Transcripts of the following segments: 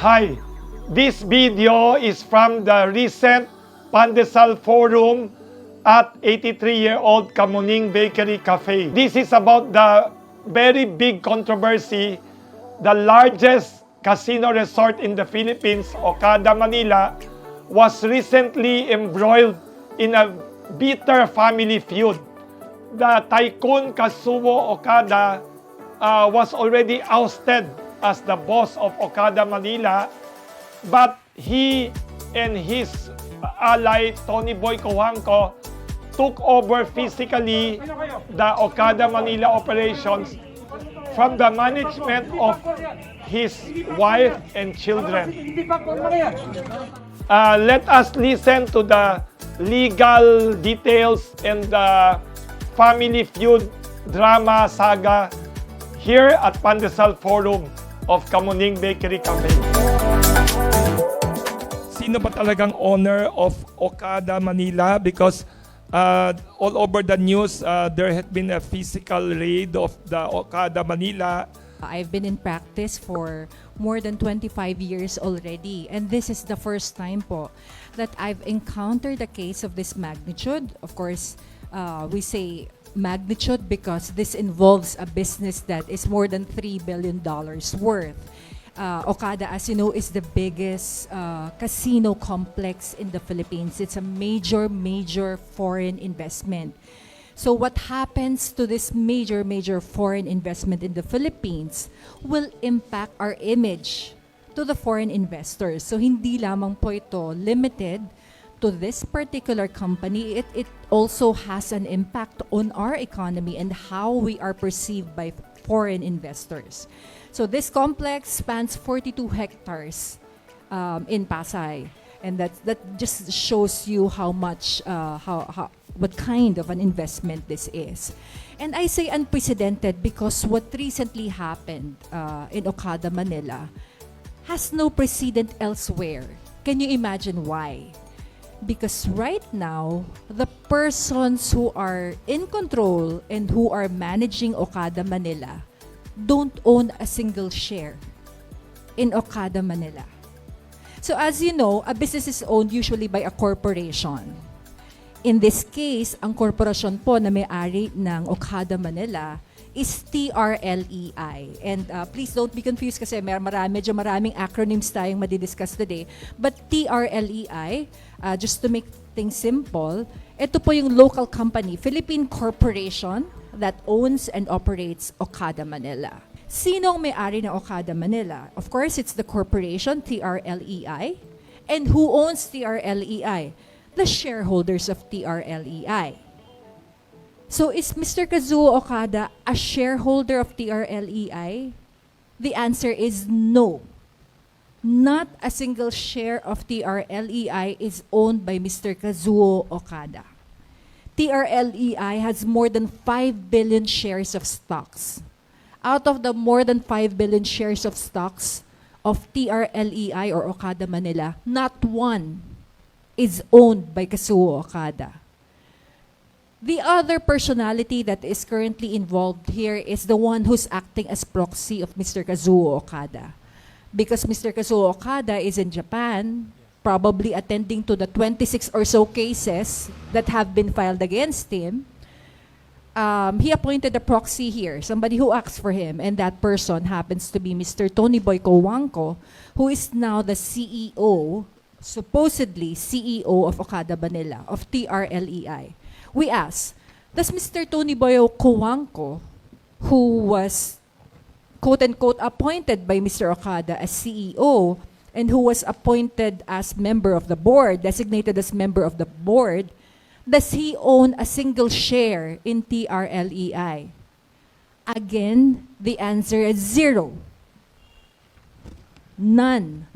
Hi, this video is from the recent Pandesal Forum at 83-year-old Kamuning Bakery Cafe. This is about the very big controversy. The largest casino resort in the Philippines, Okada Manila, was recently embroiled in a bitter family feud. The tycoon Kazuo Okada was already ousted as the boss of Okada Manila, but he and his ally Tony Boy Cojuangco took over physically the Okada Manila operations from the management of his wife and children. Let us listen to the legal details and the family feud drama saga here at Pandesal Forum of Kamuning Bakery Cafe. Sino ba talagang owner of Okada Manila? Because all over the news, there had been a physical raid of the Okada Manila. I've been in practice for more than 25 years already, and this is the first time po that I've encountered a case of this magnitude. Of course, we say magnitude because this involves a business that is more than $3 billion worth. Okada, as you know, is the biggest casino complex in the Philippines. It's a major foreign investment. So what happens to this major foreign investment in the Philippines will impact our image to the foreign investors. So hindi lamang po ito limited to this particular company, it also has an impact on our economy and how we are perceived by foreign investors. So this complex spans 42 hectares in Pasay, and that just shows you how much, what kind of an investment this is. And I say unprecedented because what recently happened in Okada Manila has no precedent elsewhere. Can you imagine why? Because right now, the persons who are in control and who are managing Okada Manila don't own a single share in Okada Manila. So as you know, a business is owned usually by a corporation. In this case, ang korporasyon po na may-ari ng Okada Manila is TRLEI. And please don't be confused kasi medyo maraming acronyms tayong madidiscuss today. But TRLEI, just to make things simple, ito po yung local company, Philippine Corporation that owns and operates Okada Manila. Sino ang may-ari ng Okada Manila? Of course, it's the corporation, TRLEI. And who owns TRLEI? The shareholders of TRLEI. So is Mr. Kazuo Okada a shareholder of TRLEI? The answer is no. Not a single share of TRLEI is owned by Mr. Kazuo Okada. TRLEI has more than 5 billion shares of stocks. Out of the more than 5 billion shares of stocks of TRLEI or Okada Manila, not one is owned by Kazuo Okada. The other personality that is currently involved here is the one who's acting as proxy of Mr. Kazuo Okada. Because Mr. Kazuo Okada is in Japan, probably attending to the 26 or so cases that have been filed against him. He appointed a proxy here, somebody who acts for him, and that person happens to be Mr. Tony Boy Cojuangco, who is now the CEO, supposedly CEO of Okada Manila, of TRLEI. We ask, does Mr. Tony Boy Cojuangco, who was quote-unquote appointed by Mr. Okada as CEO and who was appointed as member of the board, designated as member of the board, does he own a single share in TRLEI? Again, the answer is zero. None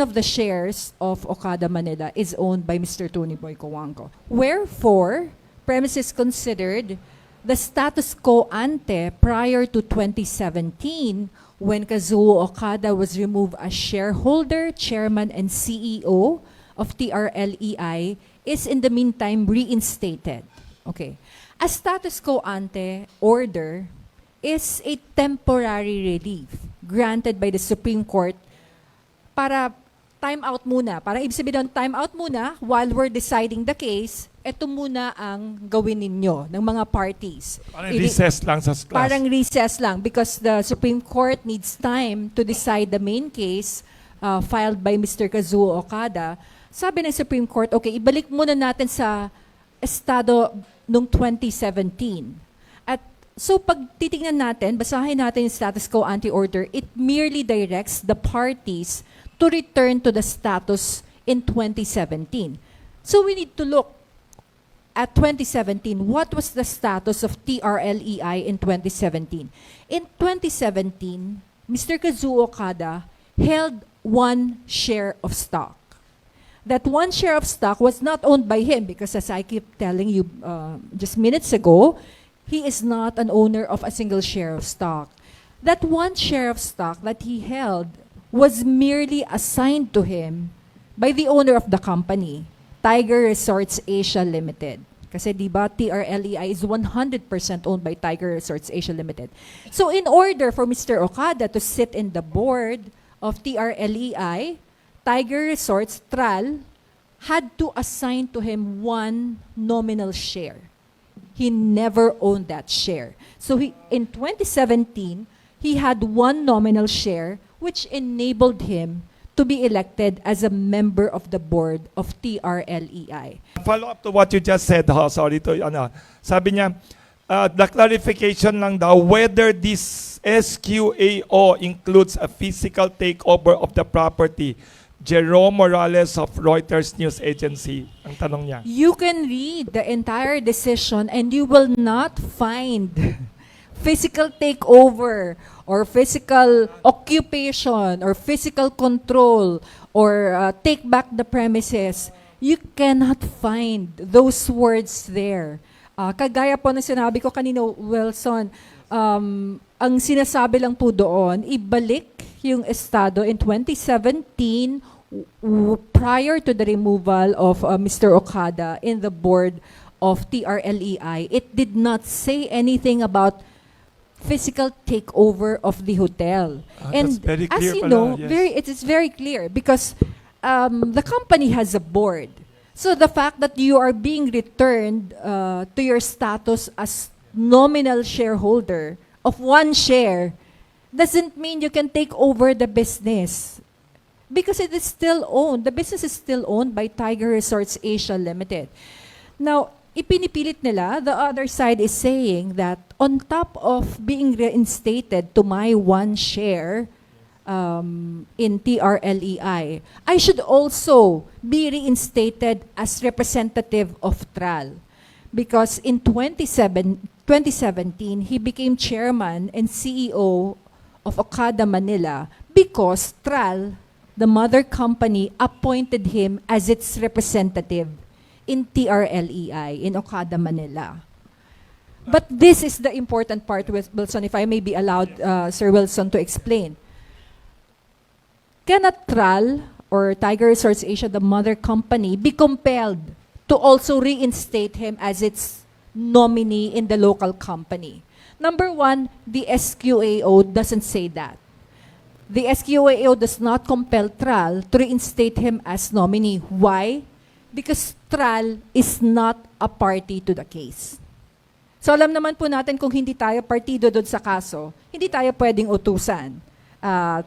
of the shares of Okada Manila is owned by Mr. Tony Boy Cojuangco. Wherefore, premises considered, the status quo ante prior to 2017, when Kazuo Okada was removed as shareholder, chairman, and CEO of TRLEI, is in the meantime reinstated. Okay. A status quo ante order is a temporary relief granted by the Supreme Court para time out muna. Parang ibig sabihin time out muna while we're deciding the case, ito muna ang gawin ninyo ng mga parties. Parang recess lang sa class. Parang recess lang because the Supreme Court needs time to decide the main case filed by Mr. Kazuo Okada. Sabi ng Supreme Court, okay, ibalik muna natin sa estado noong 2017. At so pag titingnan natin, basahin natin yung status quo ante order, it merely directs the parties to return to the status in 2017. So we need to look at 2017. What was the status of TRLEI in 2017? In 2017, Mr. Kazuo Okada held 1 share of stock. That 1 share of stock was not owned by him because, as I keep telling you just minutes ago, he is not an owner of a single share of stock. That 1 share of stock that he held was merely assigned to him by the owner of the company, Tiger Resorts Asia Limited. Kasi di ba TRLEI is 100% owned by Tiger Resorts Asia Limited. So in order for Mr. Okada to sit in the board of TRLEI, Tiger Resorts, TRAL, had to assign to him 1 nominal share. He never owned that share. So in 2017, he had 1 nominal share which enabled him to be elected as a member of the board of TRLEI. Follow up to what you just said, sorry to, sabi niya, the clarification lang daw whether this SQAO includes a physical takeover of the property. Jerome Morales of Reuters News Agency. Ang tanong niya. You can read the entire decision and you will not find physical takeover or physical occupation or physical control or take back the premises. You cannot find those words there. Kagaya po ng sinabi ko kanino, Wilson, ang sinasabi lang po doon, ibalik yung estado in 2017 prior to the removal of Mr. Okada in the board of TRLEI. It did not say anything about physical takeover of the hotel. And that's very as clear you pala, know, yes. it is very clear because the company has a board. So the fact that you are being returned to your status as nominal shareholder of 1 share doesn't mean you can take over the business because it is still owned. The business is still owned by Tiger Resorts Asia Limited. Now, ipinipilit nila, the other side is saying that on top of being reinstated to my 1 share in TRLEI, I should also be reinstated as representative of TRAL. Because in 2017, he became chairman and CEO of Okada Manila because TRAL, the mother company, appointed him as its representative in TRLEI, in Okada Manila. But this is the important part, with Wilson, if I may be allowed, Sir Wilson, to explain. Cannot TRAL, or Tiger Resorts Asia, the mother company, be compelled to also reinstate him as its nominee in the local company? Number 1, the SQAO doesn't say that. The SQAO does not compel TRAL to reinstate him as nominee. Why? Because TRAL is not a party to the case. So alam naman po natin kung hindi tayo partido doon sa kaso, hindi tayo pwedeng utusan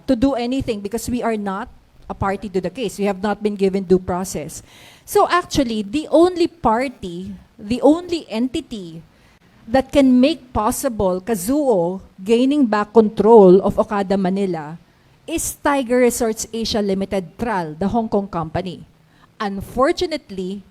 to do anything because we are not a party to the case. We have not been given due process. So actually, the only party, the only entity that can make possible Kazuo gaining back control of Okada Manila is Tiger Resorts Asia Limited, TRAL, the Hong Kong company. Unfortunately,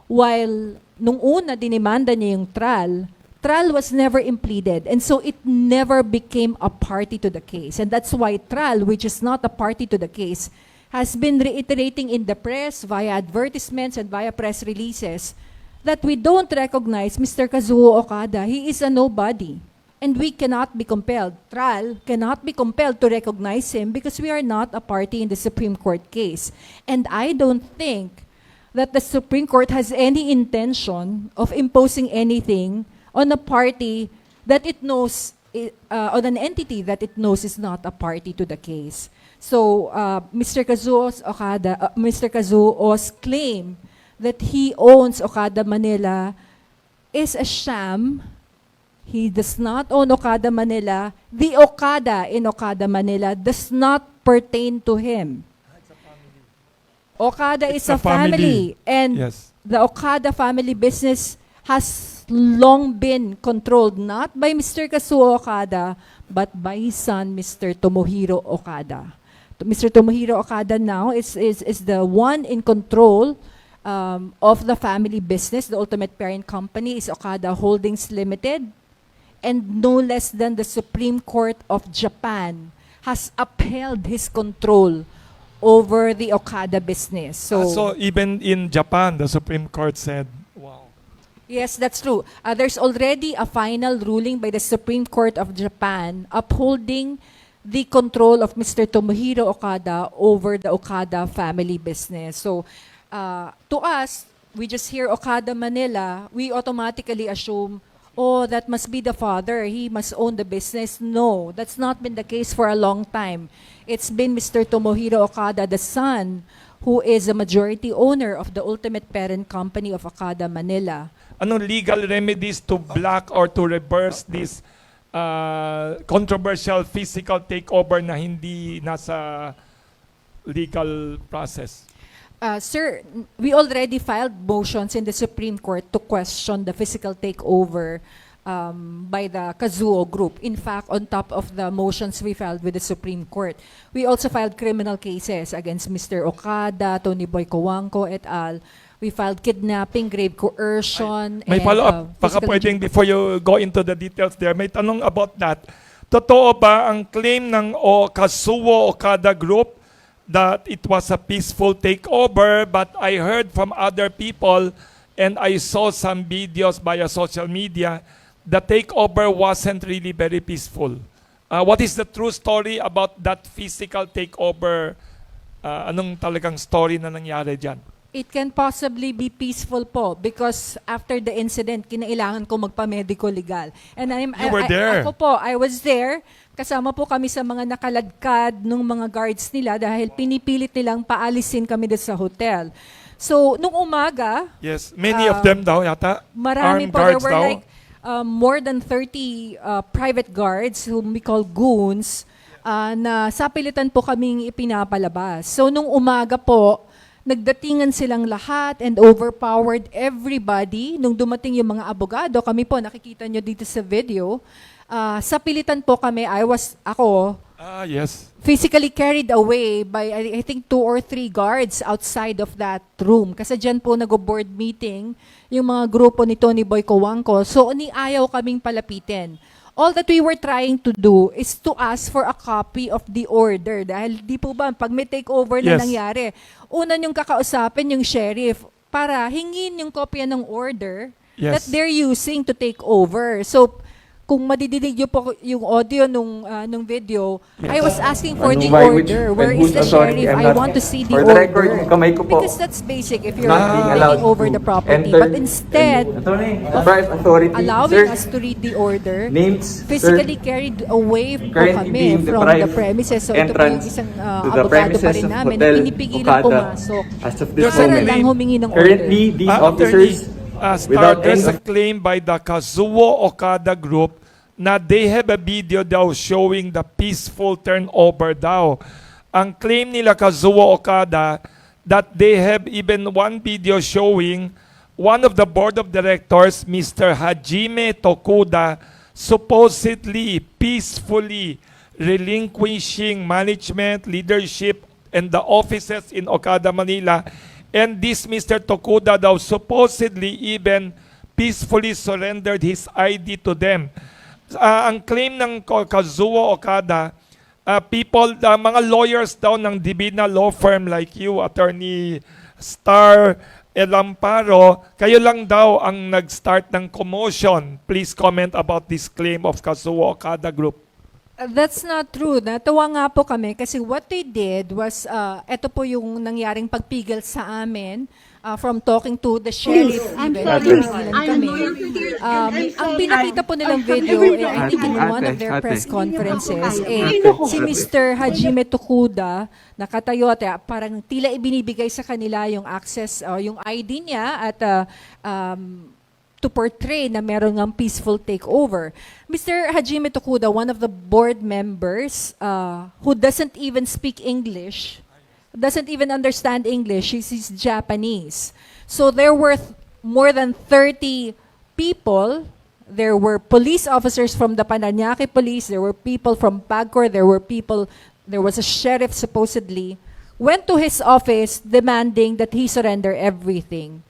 while nung una dinimanda niya yung TRAL, TRAL was never impleaded, and so it never became a party to the case. And that's why TRAL, which is not a party to the case, has been reiterating in the press, via advertisements and via press releases, that we don't recognize Mr. Kazuo Okada. He is a nobody. And we cannot be compelled, TRAL cannot be compelled to recognize him because we are not a party in the Supreme Court case. And I don't think that the Supreme Court has any intention of imposing anything on a party that it knows on an entity that it knows is not a party to the case. So Mr. Kazuo's claim that he owns Okada Manila is a sham. He does not own Okada Manila. The Okada in Okada Manila does not pertain to him. Okada is a family, and Yes. the Okada family business has long been controlled not by Mr. Kazuo Okada, but by his son, Mr. Tomohiro Okada. Mr. Tomohiro Okada now is the one in control of the family business. The ultimate parent company is Okada Holdings Limited, and no less than the Supreme Court of Japan has upheld his control over the Okada business. So even in Japan, the Supreme Court said, wow. Yes, that's true. There's already a final ruling by the Supreme Court of Japan upholding the control of Mr. Tomohiro Okada over the Okada family business. So to us, we just hear Okada Manila, we automatically assume, oh, that must be the father. He must own the business. No, that's not been the case for a long time. It's been Mr. Tomohiro Okada, the son, who is a majority owner of the ultimate parent company of Okada Manila. Anong legal remedies to block or to reverse this controversial physical takeover na hindi nasa legal process? Sir, we already filed motions in the Supreme Court to question the physical takeover by the Kazuo Group. In fact, on top of the motions we filed with the Supreme Court, we also filed criminal cases against Mr. Okada, Tony Boy Cojuangco et al. We filed kidnapping, grave coercion, May and follow-up, baka physical pwedeng before you go into the details there, may tanong about that. Totoo ba ang claim ng Kazuo Okada Group that it was a peaceful takeover, but I heard from other people and I saw some videos via social media, the takeover wasn't really very peaceful. What is the true story about that physical takeover? Anong talagang story na nangyari dyan? It can possibly be peaceful po because after the incident, kinailangan ko magpa-medico legal. And You were there. Ako po, I was there. Kasama po kami sa mga nakaladkad ng mga guards nila dahil pinipilit nilang paalisin kami doon sa hotel. So, nung umaga, Yes, many of them daw yata. marami Armed po. There guards were daw. like more than 30 private guards whom we call goons na sapilitan po kaming ipinapalabas. So, nung umaga po, nagdatingan silang lahat and overpowered everybody. Nung dumating yung mga abogado, kami po, nakikita nyo dito sa video, sa pilitan po kami, ako, Yes. physically carried away by, I think, 2 or 3 guards outside of that room. Kasi dyan po nag-board meeting yung mga grupo ni Tony Boy Cojuangco. So, ayaw kaming palapitin. All that we were trying to do is to ask for a copy of the order. Dahil di po ba, pag may takeover na Yes. nangyari, una yung kakausapin yung sheriff para hingin yung kopya ng order Yes. that they're using to take over. So, kung madidinig nyo po yung audio nung video, I was asking for the order. Where is the sheriff? I want to see the For the record, yung kamay ko po, Because that's basic if you're not being allowed taking over to the property. enter But instead of private authority, allowing sir, us to read the order, names, physically sir, carried away po currently kami being from the deprived premises. So ito po yung entrance isang to the abogado pa premises rin of namin Hotel na pinipigilan Okada pumasok. as of this Para moment. lang humingi ng order. Currently, these officers, without There's a any claim by the Kazuo Okada Group na they have a video daw showing the peaceful turnover daw. Ang claim nila Kazuo Okada that they have even one video showing one of the board of directors, Mr. Hajime Tokuda, supposedly peacefully relinquishing management, leadership, and the offices in Okada Manila. And this Mr. Tokuda daw supposedly even peacefully surrendered his ID to them. Ang claim ng Kazuo Okada, mga lawyers daw ng Divina Law firm like you, Attorney Star Elamparo, kayo lang daw ang nag-start ng commotion. Please comment about this claim of Kazuo Okada Group. That's not true. Natawa nga po kami kasi what they did was, ito po yung nangyaring pagpigil sa amin from talking to the sheriff. I'm even, sorry. pinigilan I'm kami. lawyer for this. Ang pinakita po nilang video, and I think in one of their press conferences, si Mr. Hajime Tokuda, nakatayo at parang tila ibinibigay sa kanila yung access, yung ID niya at to portray na meron ng peaceful takeover. Mr. Hajime Tokuda, one of the board members who doesn't even speak English, doesn't even understand English, he's Japanese. So there were more than 30 people. There were police officers from the Parañaque police, there were people from PAGCOR, there was a sheriff supposedly, went to his office demanding that he surrender everything.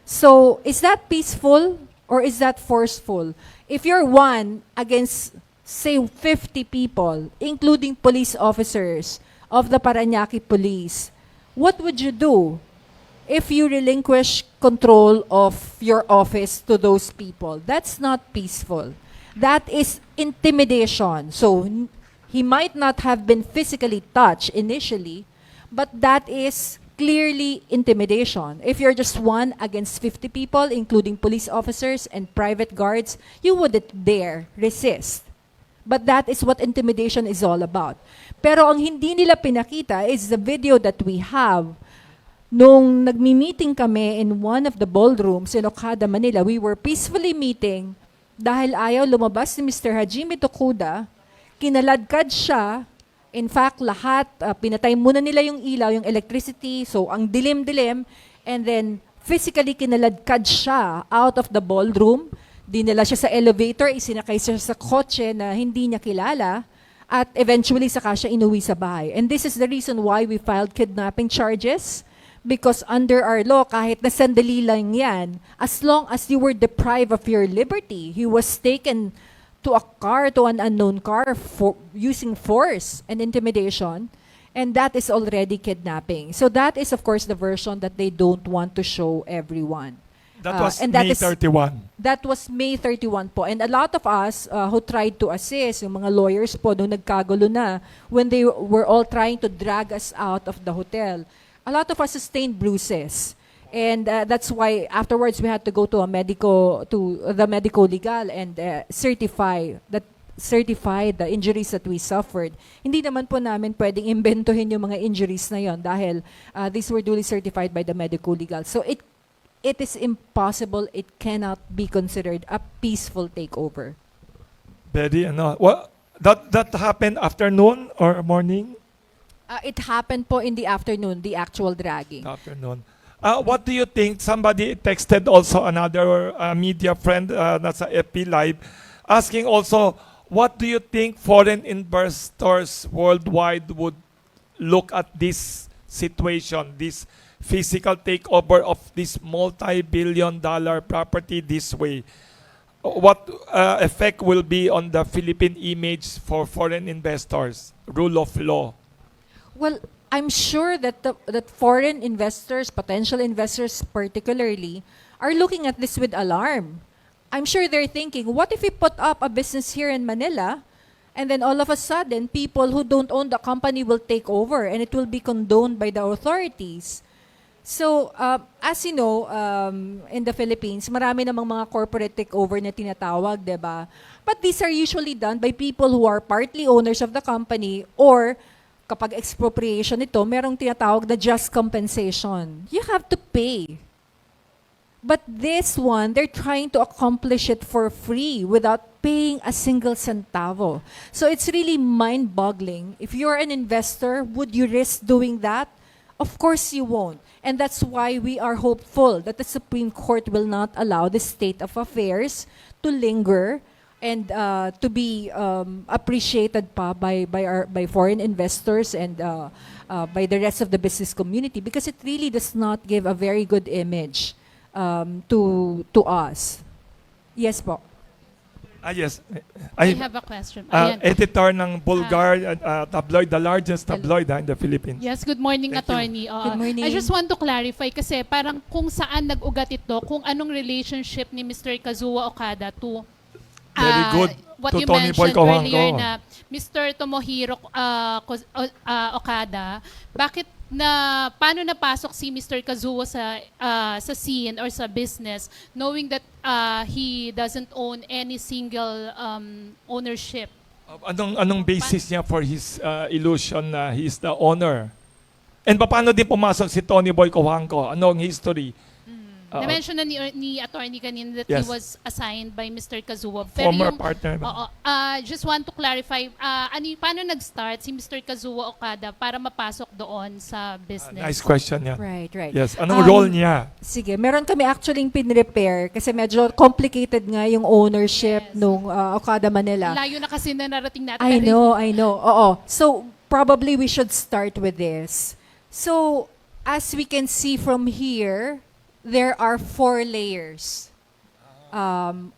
So, is that peaceful or is that forceful? If you're one against, say, 50 people, including police officers of the Parañaque police, what would you do if you relinquish control of your office to those people? That's not peaceful. That is intimidation. So, he might not have been physically touched initially, but that is clearly intimidation. If you're just one against 50 people, including police officers and private guards, you wouldn't dare resist. But that is what intimidation is all about. Pero ang hindi nila pinakita is the video that we have. Nung nagmi-meeting kami in one of the ballrooms in Okada, Manila, we were peacefully meeting dahil ayaw lumabas ni Mr. Hajime Tokuda, kinaladkad siya. In fact, lahat, pinatay muna nila yung ilaw, yung electricity, so ang dilim-dilim, and then physically kinaladkad siya out of the ballroom, dinala siya sa elevator, isinakay siya sa kotse na hindi niya kilala, at eventually saka siya inuwi sa bahay. And this is the reason why we filed kidnapping charges, because under our law, kahit na sandali lang yan, as long as you were deprived of your liberty, he was taken to a car, to an unknown car, using force and intimidation, and that is already kidnapping. So that is, of course, the version that they don't want to show everyone. That was and May 31. That was May 31 po. And a lot of us who tried to assist, yung mga lawyers po, nung nagkagulo na, when they were all trying to drag us out of the hotel, a lot of us sustained bruises. And that's why afterwards we had to go to the medico legal and certify the injuries that we suffered. Hindi naman po namin pwedeng imbentohin yung mga injuries na yon dahil these were duly certified by the medico legal. So it is impossible, it cannot be considered a peaceful takeover. Very, that happened afternoon or morning? It happened po in the afternoon, the actual dragging. Afternoon. What do you think? Somebody texted also another media friend nasa FP Live asking also, what do you think foreign investors worldwide would look at this situation, this physical takeover of this multi-billion-dollar property this way? What effect will be on the Philippine image for foreign investors, rule of law? Well, I'm sure that that foreign investors, potential investors particularly, are looking at this with alarm. I'm sure they're thinking, what if we put up a business here in Manila, and then all of a sudden, people who don't own the company will take over, and it will be condoned by the authorities. So, as you know, in the Philippines, marami namang mga corporate takeover na tinatawag, diba? But these are usually done by people who are partly owners of the company, or kapag expropriation ito, merong tinatawag na just compensation. You have to pay. But this one, they're trying to accomplish it for free without paying a single centavo. So it's really mind-boggling. If you're an investor, would you risk doing that? Of course you won't. And that's why we are hopeful that the Supreme Court will not allow this state of affairs to linger and to be appreciated pa by foreign investors and by the rest of the business community, because it really does not give a very good image to us. Yes po. Yes. I have a question. Editor ng Bulgar tabloid, the largest tabloid in the Philippines. Yes, good morning, Thank attorney. Good morning. I just want to clarify kasi parang kung saan nag-ugat ito, kung anong relationship ni Mr. Kazuo Okada to Very good What to you Tony Boy mentioned Cojuangco. earlier na Mr. Tomohiro Okada, paano napasok si Mr. Kazuo sa scene or sa business knowing that he doesn't own any single ownership? Anong basis niya for his illusion na he is the owner? And paano din pumasok si Tony Boy Cojuangco? Anong history? Na-mention na ni attorney kanina that Yes. he was assigned by Mr. Kazuo. Former partner ba? Oo. Just want to clarify, paano nag-start si Mr. Kazuo Okada para mapasok doon sa business? Nice question yan. Right, right. Yes. Anong role niya? Sige, meron kami actually pin-repair kasi medyo complicated nga yung ownership nung Okada Manila. Layo na kasi na narating natin. I know. Oo. So, probably we should start with this. So, as we can see from here, there are 4 layers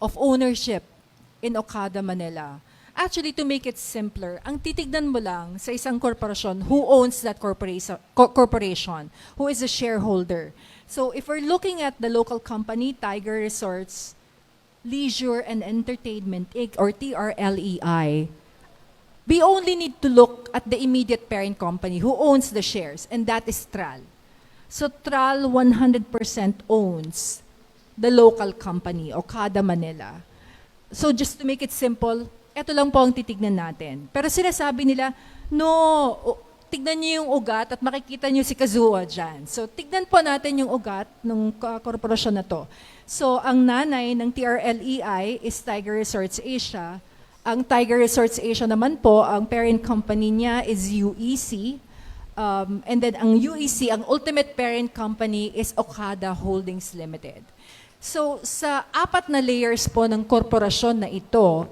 of ownership in Okada Manila. Actually, to make it simpler, ang titignan mo lang sa isang korporasyon, who owns that corporation, who is a shareholder. So, if we're looking at the local company, Tiger Resorts, Leisure and Entertainment, Inc., or TRLEI, we only need to look at the immediate parent company who owns the shares, and that is TRAL. So TRAL 100% owns the local company, Okada Manila. So just to make it simple, eto lang po ang titignan natin. Pero sinasabi nila, tignan niyo yung ugat at makikita niyo si Kazuo dyan. So tignan po natin yung ugat ng korporasyon na to. So ang nanay ng TRLEI is Tiger Resorts Asia. Ang Tiger Resorts Asia naman po, ang parent company niya is UEC. And then ang UEC, ang ultimate parent company is Okada Holdings Limited. So sa 4 na layers po ng korporasyon na ito,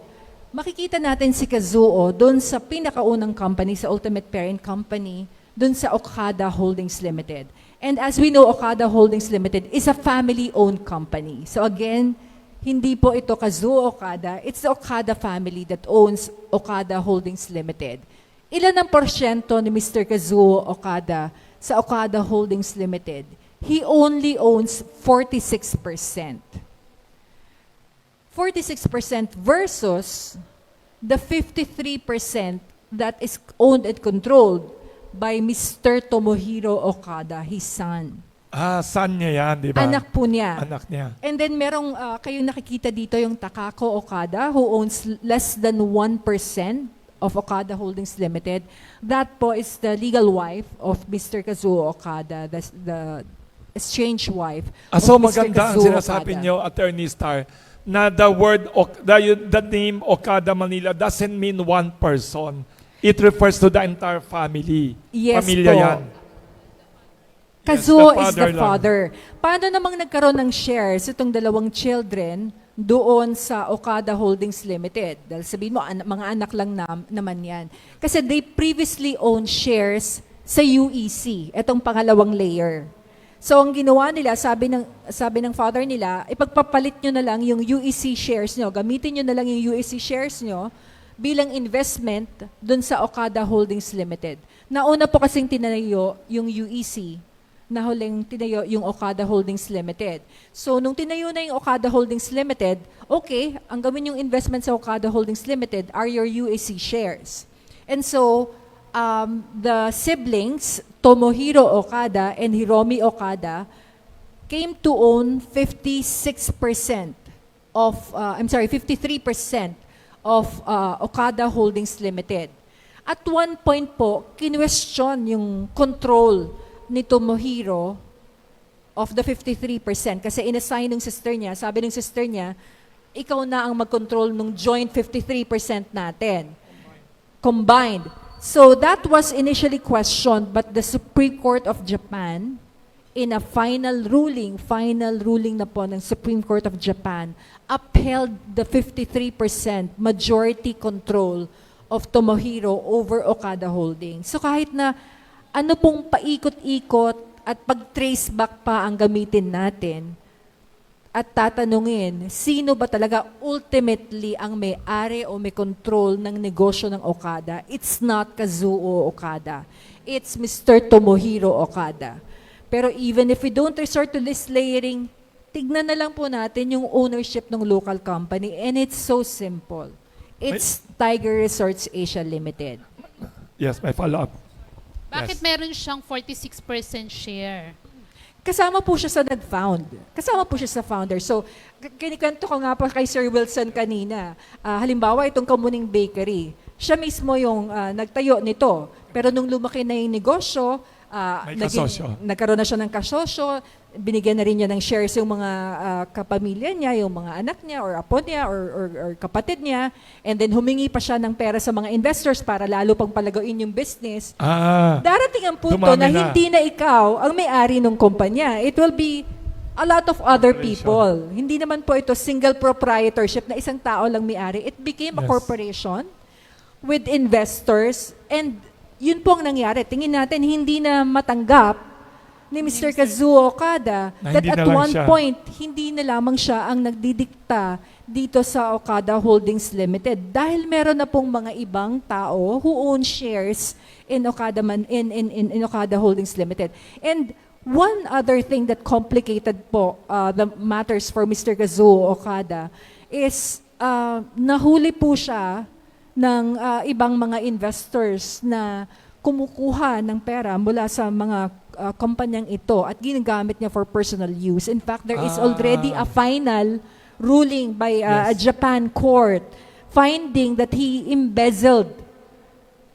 makikita natin si Kazuo doon sa pinakaunang company, sa ultimate parent company, doon sa Okada Holdings Limited. And as we know, Okada Holdings Limited is a family-owned company. So again, hindi po ito Kazuo Okada, it's the Okada family that owns Okada Holdings Limited. Ilan ang porsyento ni Mr. Kazuo Okada sa Okada Holdings Limited? He only owns 46%. 46% versus the 53% that is owned and controlled by Mr. Tomohiro Okada, his son. Son niya yan, di ba? Anak po niya. Anak niya. And then merong, kayong nakikita dito yung Takako Okada who owns less than 1% of Okada Holdings Limited. That po is the legal wife of Mr. Kazuo Okada, the estranged wife of So Mr. maganda ang Kazuo sinasabi Okada. niyo, Attorney Star, na the name Okada Manila doesn't mean one person. It refers to the entire family. Yes Pamilya po. yan. Kazuo Yes, is the lang. father. Paano namang nagkaroon ng shares itong 2 children doon sa Okada Holdings Limited? Dahil sabihin mo, mga anak lang naman yan. Kasi they previously owned shares sa UEC, itong pangalawang layer. So ang ginawa nila, sabi ng father nila, ipagpapalit nyo na lang yung UEC shares nyo, gamitin nyo na lang yung UEC shares nyo bilang investment doon sa Okada Holdings Limited. Nauna po kasing tinayo yung UEC, na huling tinayo yung Okada Holdings Limited. So, nung tinayo na yung Okada Holdings Limited, okay, ang gawin yung investment sa Okada Holdings Limited are your UAC shares. And so, the siblings, Tomohiro Okada and Hiromi Okada, came to own 53% of Okada Holdings Limited. At one point po, kinwestiyon yung control ni Tomohiro of the 53% kasi inassign ng sister niya, sabi ng sister niya, ikaw na ang mag-control ng joint 53% natin. Combined. So that was initially questioned, but the Supreme Court of Japan, in a final ruling na po ng Supreme Court of Japan, upheld the 53% majority control of Tomohiro over Okada Holdings. So kahit na ano pong paikot-ikot at pag-trace back pa ang gamitin natin at tatanungin, sino ba talaga ultimately ang may-ari o may control ng negosyo ng Okada? It's not Kazuo Okada. It's Mr. Tomohiro Okada. Pero even if we don't resort to this layering, tignan na lang po natin yung ownership ng local company and it's so simple. It's Tiger Resorts Asia Limited. Yes, my follow-up. Bakit Yes. meron siyang 46% share? Kasama po siya sa nag-found. Kasama po siya sa founder. So, kinikwento ko nga po kay Sir Wilson kanina. Halimbawa, itong Kamuning Bakery, siya mismo yung nagtayo nito. Pero nung lumaki na yung negosyo, May kasosyo. nagkaroon na siya ng kasosyo, binigyan na rin niya ng shares yung mga kapamilya niya, yung mga anak niya or apo niya or kapatid niya, and then humingi pa siya ng pera sa mga investors para lalo pang palagain yung business. Darating ang punto na hindi na ikaw ang may-ari ng kumpanya. It will be a lot of other people. Hindi naman po ito single proprietorship na isang tao lang may-ari. It became a corporation with investors, and yun po ang nangyari. Tingin natin, hindi na matanggap ni Mr. Kazuo Okada that at one point, hindi na lamang siya ang nagdidikta dito sa Okada Holdings Limited dahil meron na pong mga ibang tao who own shares in Okada Holdings Limited. And one other thing that complicated po the matters for Mr. Kazuo Okada is nahuli po siya ng ibang mga investors na kumukuha ng pera mula sa mga kumpanyang ito at ginagamit niya for personal use. In fact, there is already a final ruling by a Japan court finding that he embezzled.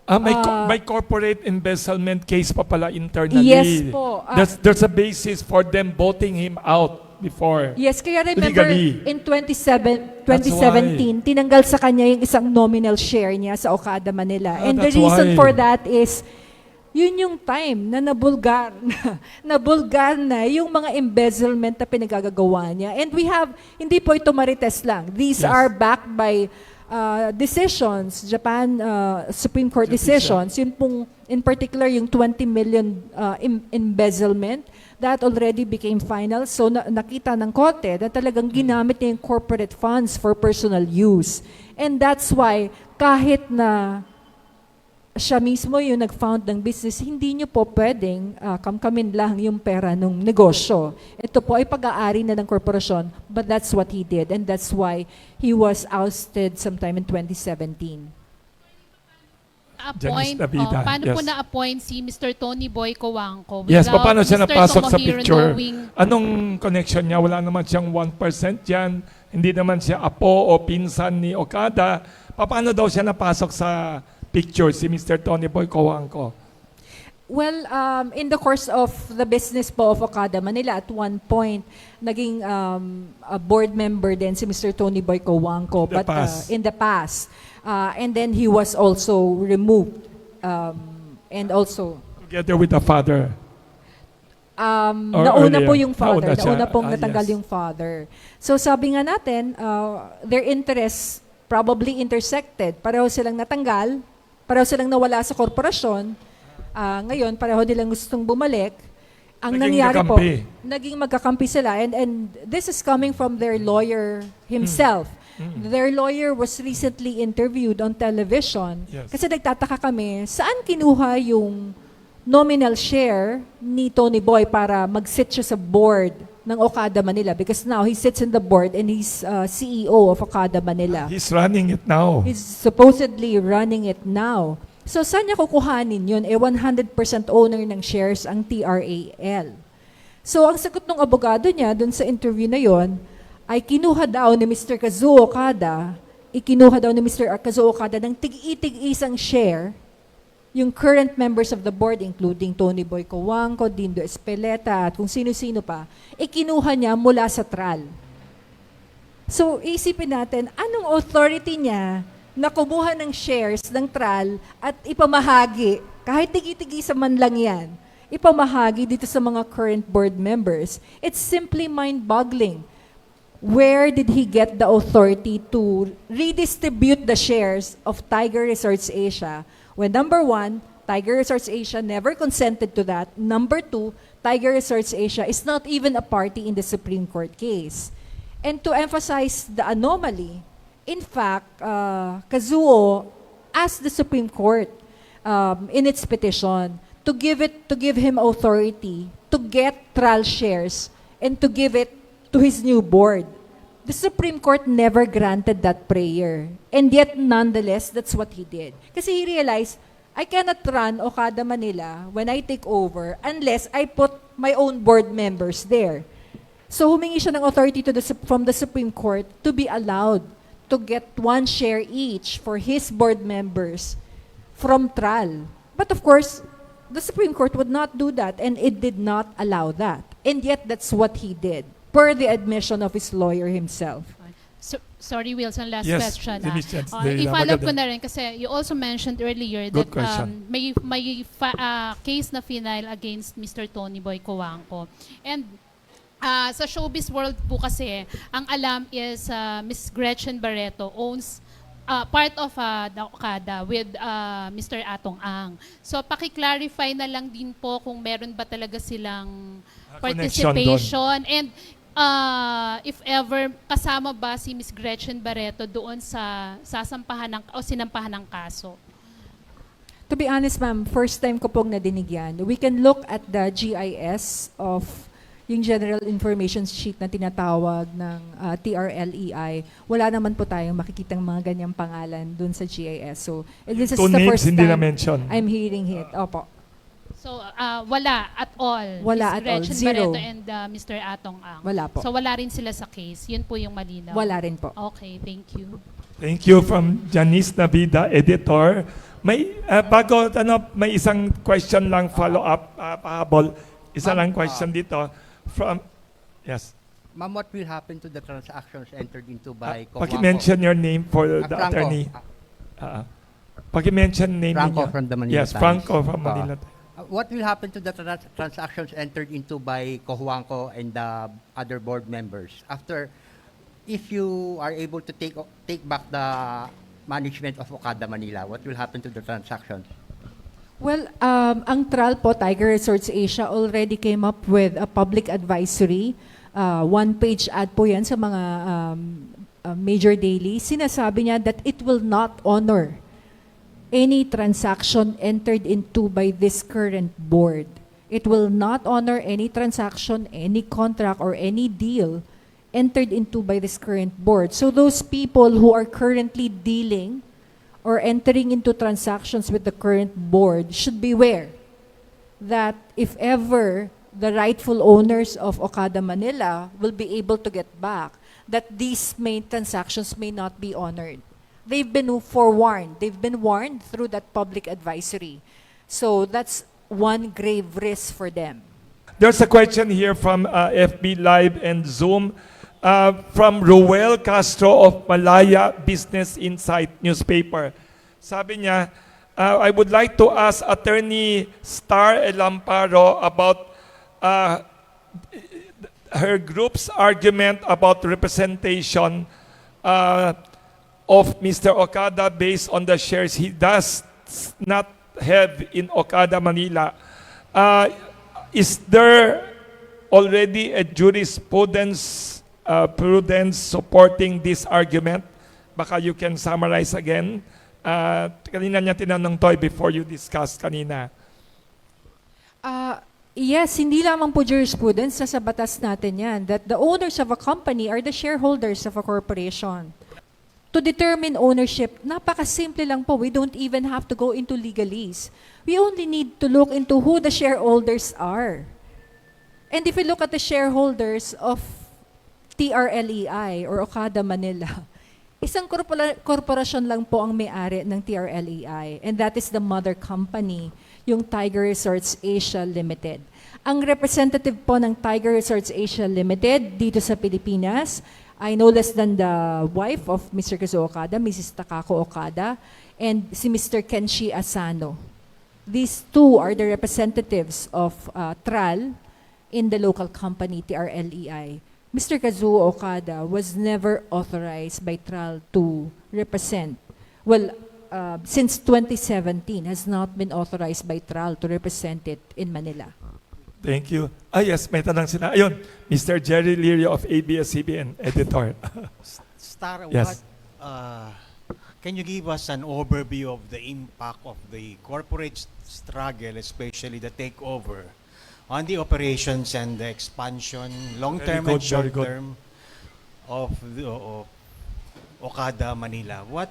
May corporate embezzlement case pa pala internally. Yes po. There's a basis for them voting him out before. Yes, kaya remember Legally. in 2017, tinanggal sa kanya yung isang nominal share niya sa Okada Manila. And the reason for that is, yun yung time na nabulgar na yung mga embezzlement na pinagagagawa niya. And we have, hindi po ito marites lang. These are backed by decisions, Japan Supreme Court decisions. Yun pong, in particular, yung 20 million embezzlement, that already became final. So nakita ng korte na talagang ginamit niya yung corporate funds for personal use. And that's why, kahit na siya mismo yung nag-found ng business, hindi niyo po pwedeng kamkamin lang yung pera ng negosyo. Ito po ay pag-aari na ng korporasyon, but that's what he did. And that's why he was ousted sometime in 2017. Paano po na-appoint si Mr. Tony Boy Coangco? Yes, paano siya Mr. napasok sa Tomohiro picture? knowing- Anong connection niya? Wala naman siyang 1% yan. Hindi naman siya apo o pinsan ni Okada. Paano daw siya napasok sa picture, si Mr. Tony Boy Coangco? Well, in the course of the business po of Okada Manila, at one point, naging a board member din si Mr. Tony Boy Coangco. In the past. And then he was also removed. And also... Together with the father? Nauna po yung father. Nauna pong natanggal yes. yung father. So sabi nga natin, their interests probably intersected. Pareho silang natanggal. Pareho silang nawala sa korporasyon. Ngayon, pareho nilang gustong bumalik. Ang nangyari po, naging magkakampi sila. And this is coming from their lawyer himself. Their lawyer was recently interviewed on television. Yes. Kasi nagtataka kami, saan kinuha yung nominal share ni Tony Boy para mag-sit siya sa board ng Okada Manila? Because now he sits in the board and he's CEO of Okada Manila. He's running it now. He's supposedly running it now. So saan niya kukuhanin yun? 100% owner ng shares ang TRAL. So ang sagot ng abogado niya dun sa interview na yon ay kinuha daw ni Mr. Kazuo Okada, ikinuha daw ni Mr. Kazuo Okada ng tig-itig-isang share yung current members of the board, including Tony Boy Coangco, Dindo Espeleta, at kung sino-sino pa, ikinuha niya mula sa TRAL. So, isipin natin, anong authority niya na kumuha ng shares ng TRAL at ipamahagi, kahit tigi-tigisa man lang yan, ipamahagi dito sa mga current board members? It's simply mind-boggling. Where did he get the authority to redistribute the shares of Tiger Resorts Asia when, number one, Tiger Resorts Asia never consented to that. Number two, Tiger Resorts Asia is not even a party in the Supreme Court case. And to emphasize the anomaly, in fact, Kazuo asked the Supreme Court in its petition to give him authority to get TRAL shares and to give it to his new board. The Supreme Court never granted that prayer. And yet, nonetheless, that's what he did. Kasi he realized, I cannot run Okada Manila when I take over unless I put my own board members there. So humingi siya ng authority from the Supreme Court to be allowed to get 1 share each for his board members from TRAL. But of course, the Supreme Court would not do that, and it did not allow that. And yet, that's what he did, per the admission of his lawyer himself. Sorry, Wilson, last Yes, question. finish that. I-follow up ko na rin kasi you also mentioned earlier Good that question. may case na final against Mr. Tony Boy Coangco. And sa showbiz world po kasi, ang alam is Miss Gretchen Barreto owns part of the Okada with Mr. Atong Ang. So paki-clarify na lang din po kung meron ba talaga silang participation and if ever kasama ba si Miss Gretchen Barreto doon sa sasampahan o sinampahan ng kaso. To be honest, ma'am, first time ko pong nadinig yan. We can look at the GIS of yung General Information Sheet na tinatawag ng TRLEI. Wala naman po tayong makikitang mga ganyang pangalan dun sa GIS. So, this is the first time I'm hearing it. Opo. So, wala at all. Wala Ms. at all. Gretchen Zero. Barreto and Mr. Atong Ang. Wala po. So, wala rin sila sa case. Yun po yung malinaw. Wala rin po. Okay, thank you. Thank you from Janice Navida, editor. May may isang question lang follow up pahabol. Isa lang question dito from yes. Ma'am, what will happen to the transactions entered into by Coangco? Paki-mention your name for the Franco. attorney. Paki-mention name Franco niya. from the Manila Yes, Times. Franco from Manila. What will happen to the transactions entered into by Coangco and the other board members after, if you are able to take back the management of Okada Manila? What will happen to the transactions? Well, ang TRAL po, Tiger Resorts Asia, already came up with a public advisory. 1-page ad po yan sa mga major daily. Sinasabi niya that it will not honor any transaction entered into by this current board. It will not honor any transaction, any contract, or any deal entered into by this current board. So those people who are currently dealing or entering into transactions with the current board should beware that if ever the rightful owners of Okada Manila will be able to get back, that these transactions may not be honored. They've been forewarned. They've been warned through that public advisory. So that's one grave risk for them. There's a question here from FB Live and Zoom from Ruel Castro of Malaya Business Insight newspaper. Sabi niya, I would like to ask Attorney Star Elamparo about her group's argument about representation of Mr. Okada based on the shares he does not have in Okada Manila. Is there already a jurisprudence supporting this argument? Baka you can summarize again. Kanina niya tinanong to before you discuss kanina. Yes, hindi lamang po jurisprudence, sa batas natin yan, that the owners of a company are the shareholders of a corporation. To determine ownership, napakasimple lang po. We don't even have to go into legalese. We only need to look into who the shareholders are. And if we look at the shareholders of TRLEI or Okada Manila, isang korporasyon lang po ang may-ari ng TRLEI, and that is the mother company, yung Tiger Resorts Asia Limited. Ang representative po ng Tiger Resorts Asia Limited dito sa Pilipinas ay no less than the wife of Mr. Kazuo Okada, Mrs. Takako Okada, and si Mr. Kenshi Asano. These two are the representatives of TRAL in the local company, TRLEI. Mr. Kazuo Okada was never authorized by TRAL to represent. Well, since 2017, has not been authorized by TRAL to represent it in Manila. Thank you. Yes, may tanong sila. Ayun, Mr. Jerry Lirio of ABS-CBN, editor. Star, Yes. can you give us an overview of the impact of the corporate struggle, especially the takeover, on the operations and the expansion, long-term Very and good, very good. short-term of Okada Manila. What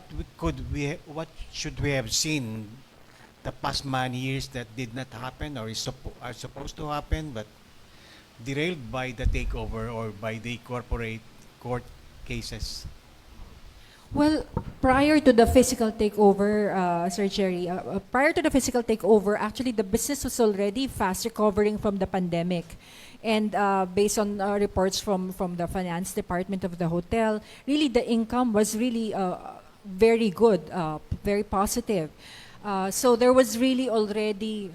should we have seen the past many years that did not happen or are supposed to happen but derailed by the takeover or by the corporate court cases? Well, prior to the physical takeover, Sir Jerry, prior to the physical takeover, actually the business was already fast recovering from the pandemic. And based on reports from the finance department of the hotel, really the income was really very good, very positive. So there was really already,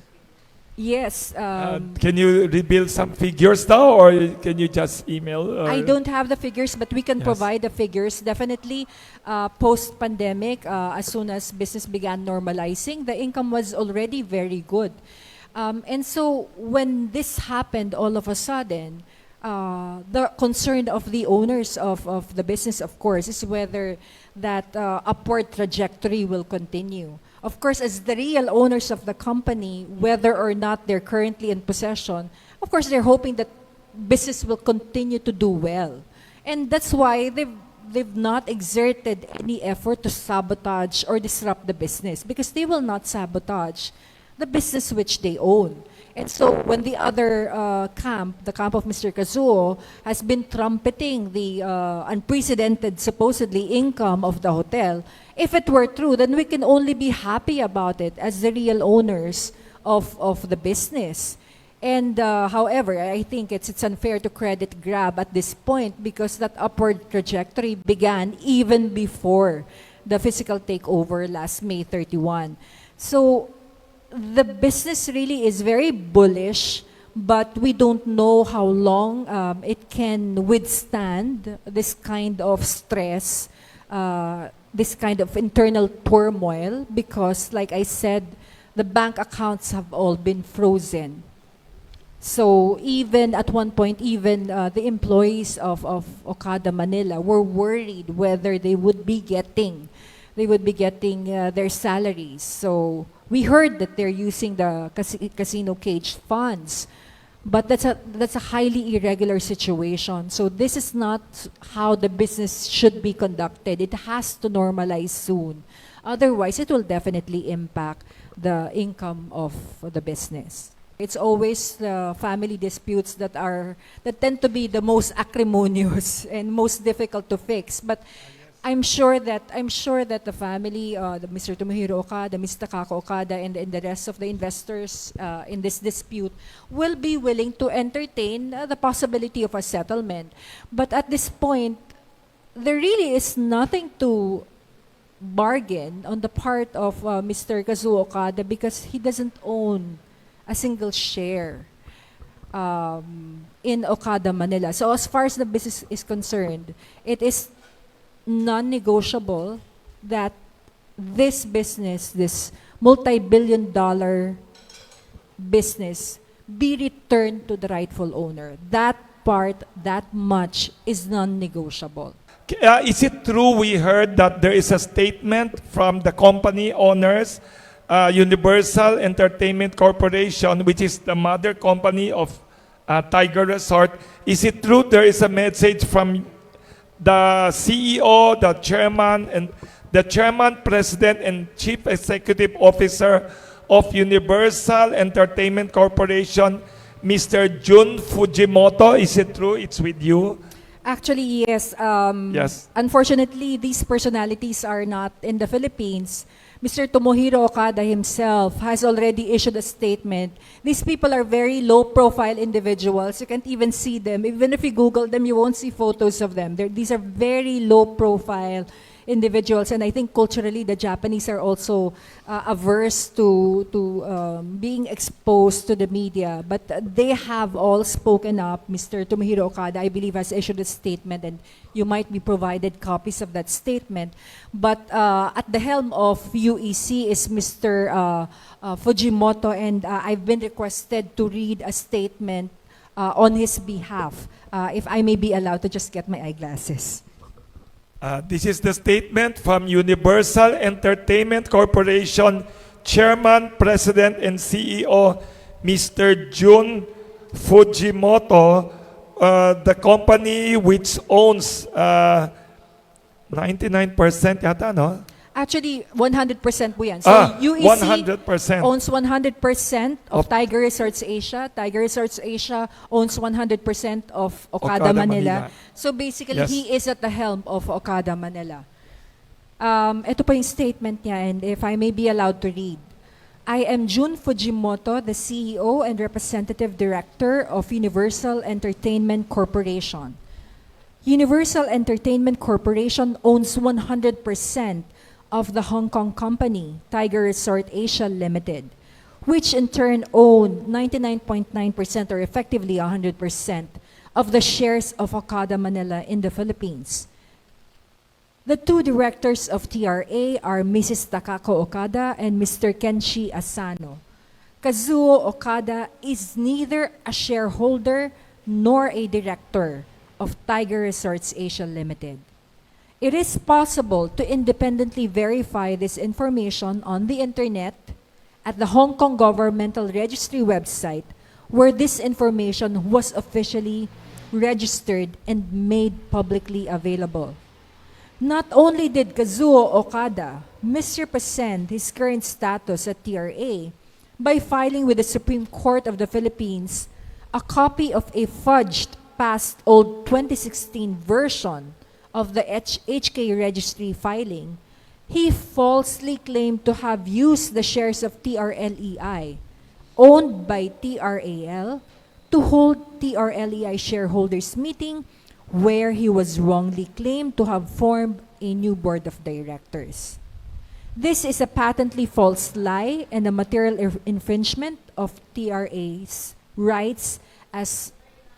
yes. Can you reveal some figures now, or can you just email? Or? I don't have the figures, but we can Yes. provide the figures. Definitely, post-pandemic, as soon as business began normalizing, the income was already very good. And so when this happened all of a sudden, the concern of the owners of the business, of course, is whether that upward trajectory will continue. Of course, as the real owners of the company, whether or not they're currently in possession, of course, they're hoping that business will continue to do well. And that's why they've not exerted any effort to sabotage or disrupt the business, because they will not sabotage the business which they own. And so when the other camp, the camp of Mr. Kazuo, has been trumpeting the unprecedented, supposedly, income of the hotel, if it were true, then we can only be happy about it as the real owners of the business. And however, I think it's unfair to credit grab at this point, because that upward trajectory began even before the physical takeover last May 31. So the business really is very bullish, but we don't know how long it can withstand this kind of stress, this kind of internal turmoil, because, like I said, the bank accounts have all been frozen. So even at one point, even the employees of Okada Manila were worried whether they would be getting their salaries. So we heard that they're using the casino cage funds, but that's a highly irregular situation. So this is not how the business should be conducted. It has to normalize soon. Otherwise, it will definitely impact the income of the business. It's always the family disputes that tend to be the most acrimonious and most difficult to fix. But I'm sure that the family, Mr. Tomohiro Okada, Mr. Takako Okada, and the rest of the investors in this dispute will be willing to entertain the possibility of a settlement. But at this point, there really is nothing to bargain on the part of Mr. Kazuo Okada, because he doesn't own a single share in Okada Manila. So as far as the business is concerned, it is non-negotiable that this business, this multi-billion-dollar business, be returned to the rightful owner. That part, that much, is non-negotiable. Is it true we heard that there is a statement from the company owners, Universal Entertainment Corporation, which is the mother company of Tiger Resort? Is it true there is a message from the CEO, the chairman, president, and chief executive officer of Universal Entertainment Corporation, Mr. Jun Fujimoto? Is it true? It's with you? Actually, yes. Yes. Unfortunately, these personalities are not in the Philippines. Mr. Tomohiro Okada himself has already issued a statement. These people are very low-profile individuals. You can't even see them. Even if you Google them, you won't see photos of them. These are very low-profile individuals, and I think culturally the Japanese are also averse to being exposed to the media. But they have all spoken up. Mr. Tomohiro Okada, I believe, has issued a statement, and you might be provided copies of that statement. But at the helm of UEC is Mr. Fujimoto, and I've been requested to read a statement on his behalf, if I may be allowed to just get my eyeglasses. This is the statement from Universal Entertainment Corporation Chairman, President, and CEO, Mr. Jun Fujimoto, the company which owns 99% yata, no? Actually, 100% po yan. So, Ah, UEC 100%. owns 100% of Tiger Resorts Asia. Tiger Resorts Asia owns 100% of Okada, Manila. So, basically, Yes. he is at the helm of Okada Manila. Ito po yung statement niya, and if I may be allowed to read. I am Jun Fujimoto, the CEO and Representative Director of Universal Entertainment Corporation. Universal Entertainment Corporation owns 100% of the Hong Kong company, Tiger Resort Asia Limited, which in turn own 99.9% or effectively 100% of the shares of Okada Manila in the Philippines. The two directors of TRA are Mrs. Takako Okada and Mr. Kenshi Asano. Kazuo Okada is neither a shareholder nor a director of Tiger Resorts Asia Limited. It is possible to independently verify this information on the internet at the Hong Kong Governmental Registry website, where this information was officially registered and made publicly available. Not only did Kazuo Okada misrepresent his current status at TRA by filing with the Supreme Court of the Philippines a copy of a fudged past old 2016 version of the HK registry filing, he falsely claimed to have used the shares of TRLEI, owned by TRAL, to hold TRLEI shareholders meeting where he was wrongly claimed to have formed a new board of directors. This is a patently false lie and a material infringement of TRA's rights as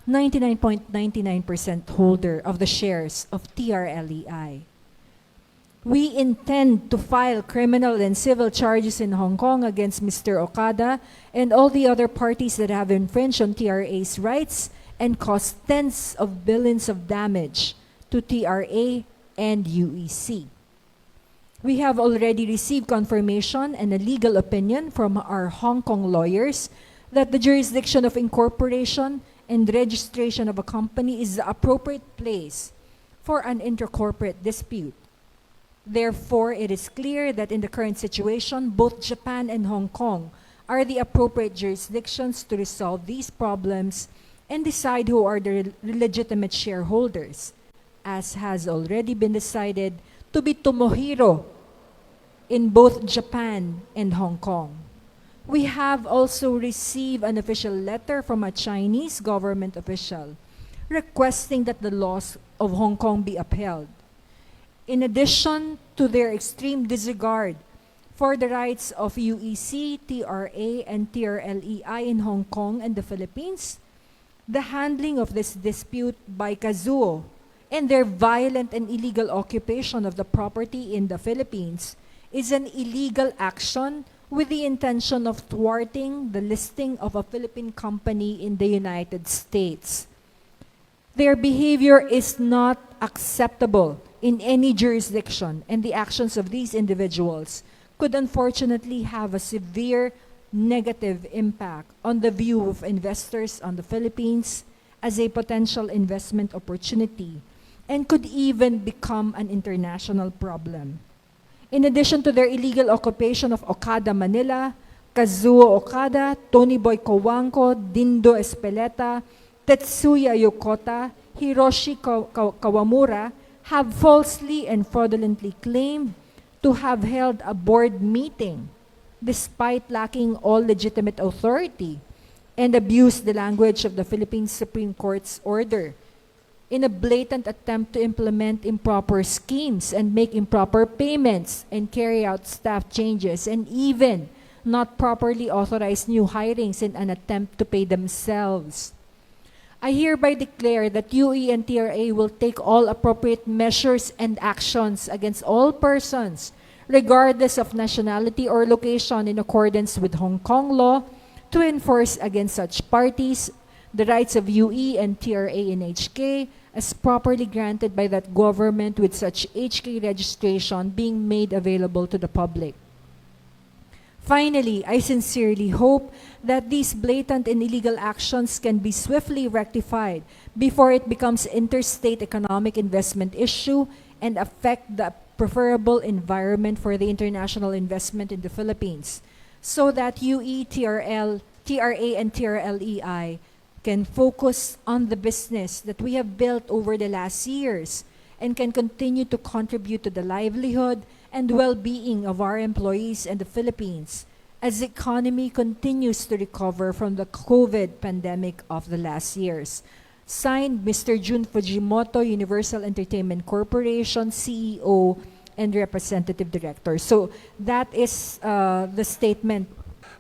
99.99% holder of the shares of TRLEI. We intend to file criminal and civil charges in Hong Kong against Mr. Okada and all the other parties that have infringed on TRA's rights and caused tens of billions of damage to TRA and UEC. We have already received confirmation and a legal opinion from our Hong Kong lawyers that the jurisdiction of incorporation and registration of a company is the appropriate place for an intercorporate dispute. Therefore, it is clear that in the current situation, both Japan and Hong Kong are the appropriate jurisdictions to resolve these problems and decide who are the legitimate shareholders, as has already been decided to be Tomohiro in both Japan and Hong Kong. We have also received an official letter from a Chinese government official requesting that the laws of Hong Kong be upheld. In addition to their extreme disregard for the rights of UEC, TRA, and TRLEI in Hong Kong and the Philippines, the handling of this dispute by Kazuo and their violent and illegal occupation of the property in the Philippines is an illegal action with the intention of thwarting the listing of a Philippine company in the United States. Their behavior is not acceptable in any jurisdiction, and the actions of these individuals could unfortunately have a severe negative impact on the view of investors on the Philippines as a potential investment opportunity and could even become an international problem. In addition to their illegal occupation of Okada Manila, Kazuo Okada, Tony Boy Cojuangco, Dindo Espeleta, Tetsuya Yokota, Hiroshi Kawamura have falsely and fraudulently claimed to have held a board meeting despite lacking all legitimate authority and abused the language of the Philippine Supreme Court's order in a blatant attempt to implement improper schemes and make improper payments and carry out staff changes and even not properly authorize new hirings in an attempt to pay themselves. I hereby declare that UE and TRA will take all appropriate measures and actions against all persons, regardless of nationality or location, in accordance with Hong Kong law, to enforce against such parties the rights of UE and TRA in HK as properly granted by that government, with such HK registration being made available to the public. Finally, I sincerely hope that these blatant and illegal actions can be swiftly rectified before it becomes interstate economic investment issue and affect the preferable environment for the international investment in the Philippines, so that UE, TRA, and TRLEI can focus on the business that we have built over the last years and can continue to contribute to the livelihood and well-being of our employees and the Philippines as the economy continues to recover from the COVID pandemic of the last years. Signed, Mr. Jun Fujimoto, Universal Entertainment Corporation, CEO and Representative Director. So that is the statement.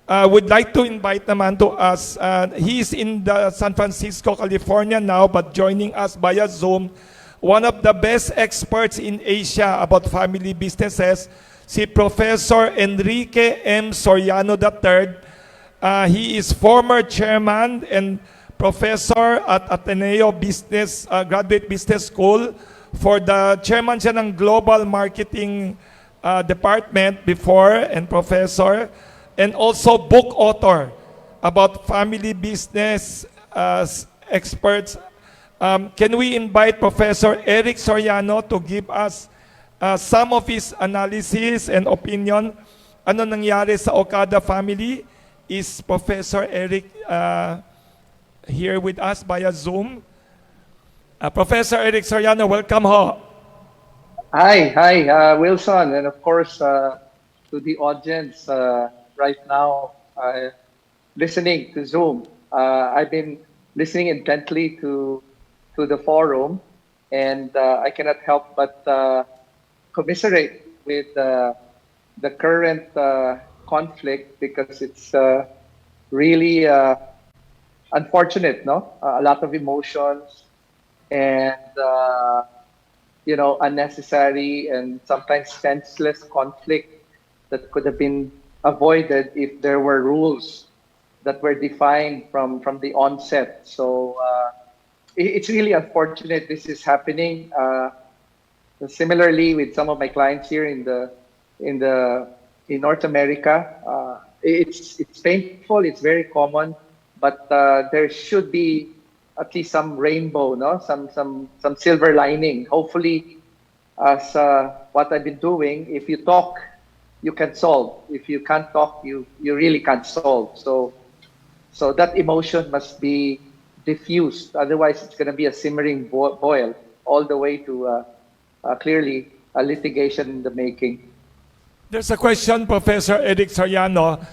Would like to invite naman to us. He's in the San Francisco, California now, but joining us via Zoom. One of the best experts in Asia about family businesses, si Professor Enrique M. Soriano III. He is former chairman and professor at Ateneo Business, Graduate Business School. For the chairman siya ng Global Marketing Department before and professor. And also book author about family business experts. Can we invite Professor Eric Soriano to give us some of his analysis and opinion? Ano nangyari sa Okada family? Is Professor Eric here with us via Zoom? Professor Eric Soriano, welcome ho. Hi, Wilson, and of course to the audience right now listening to Zoom. I've been listening intently to the forum, and I cannot help but commiserate with the current conflict, because it's really unfortunate, no? A lot of emotions and unnecessary and sometimes senseless conflict that could have been avoided if there were rules that were defined from the onset. So it's really unfortunate this is happening. Similarly, with some of my clients here in North America, it's painful. It's very common, but there should be at least some rainbow, no, some silver lining. Hopefully, as what I've been doing, if you talk, you can solve. If you can't talk, you really can't solve. So that emotion must be diffused. Otherwise, it's going to be a simmering boil all the way to clearly a litigation in the making. There's a question, Professor Eric Soriano.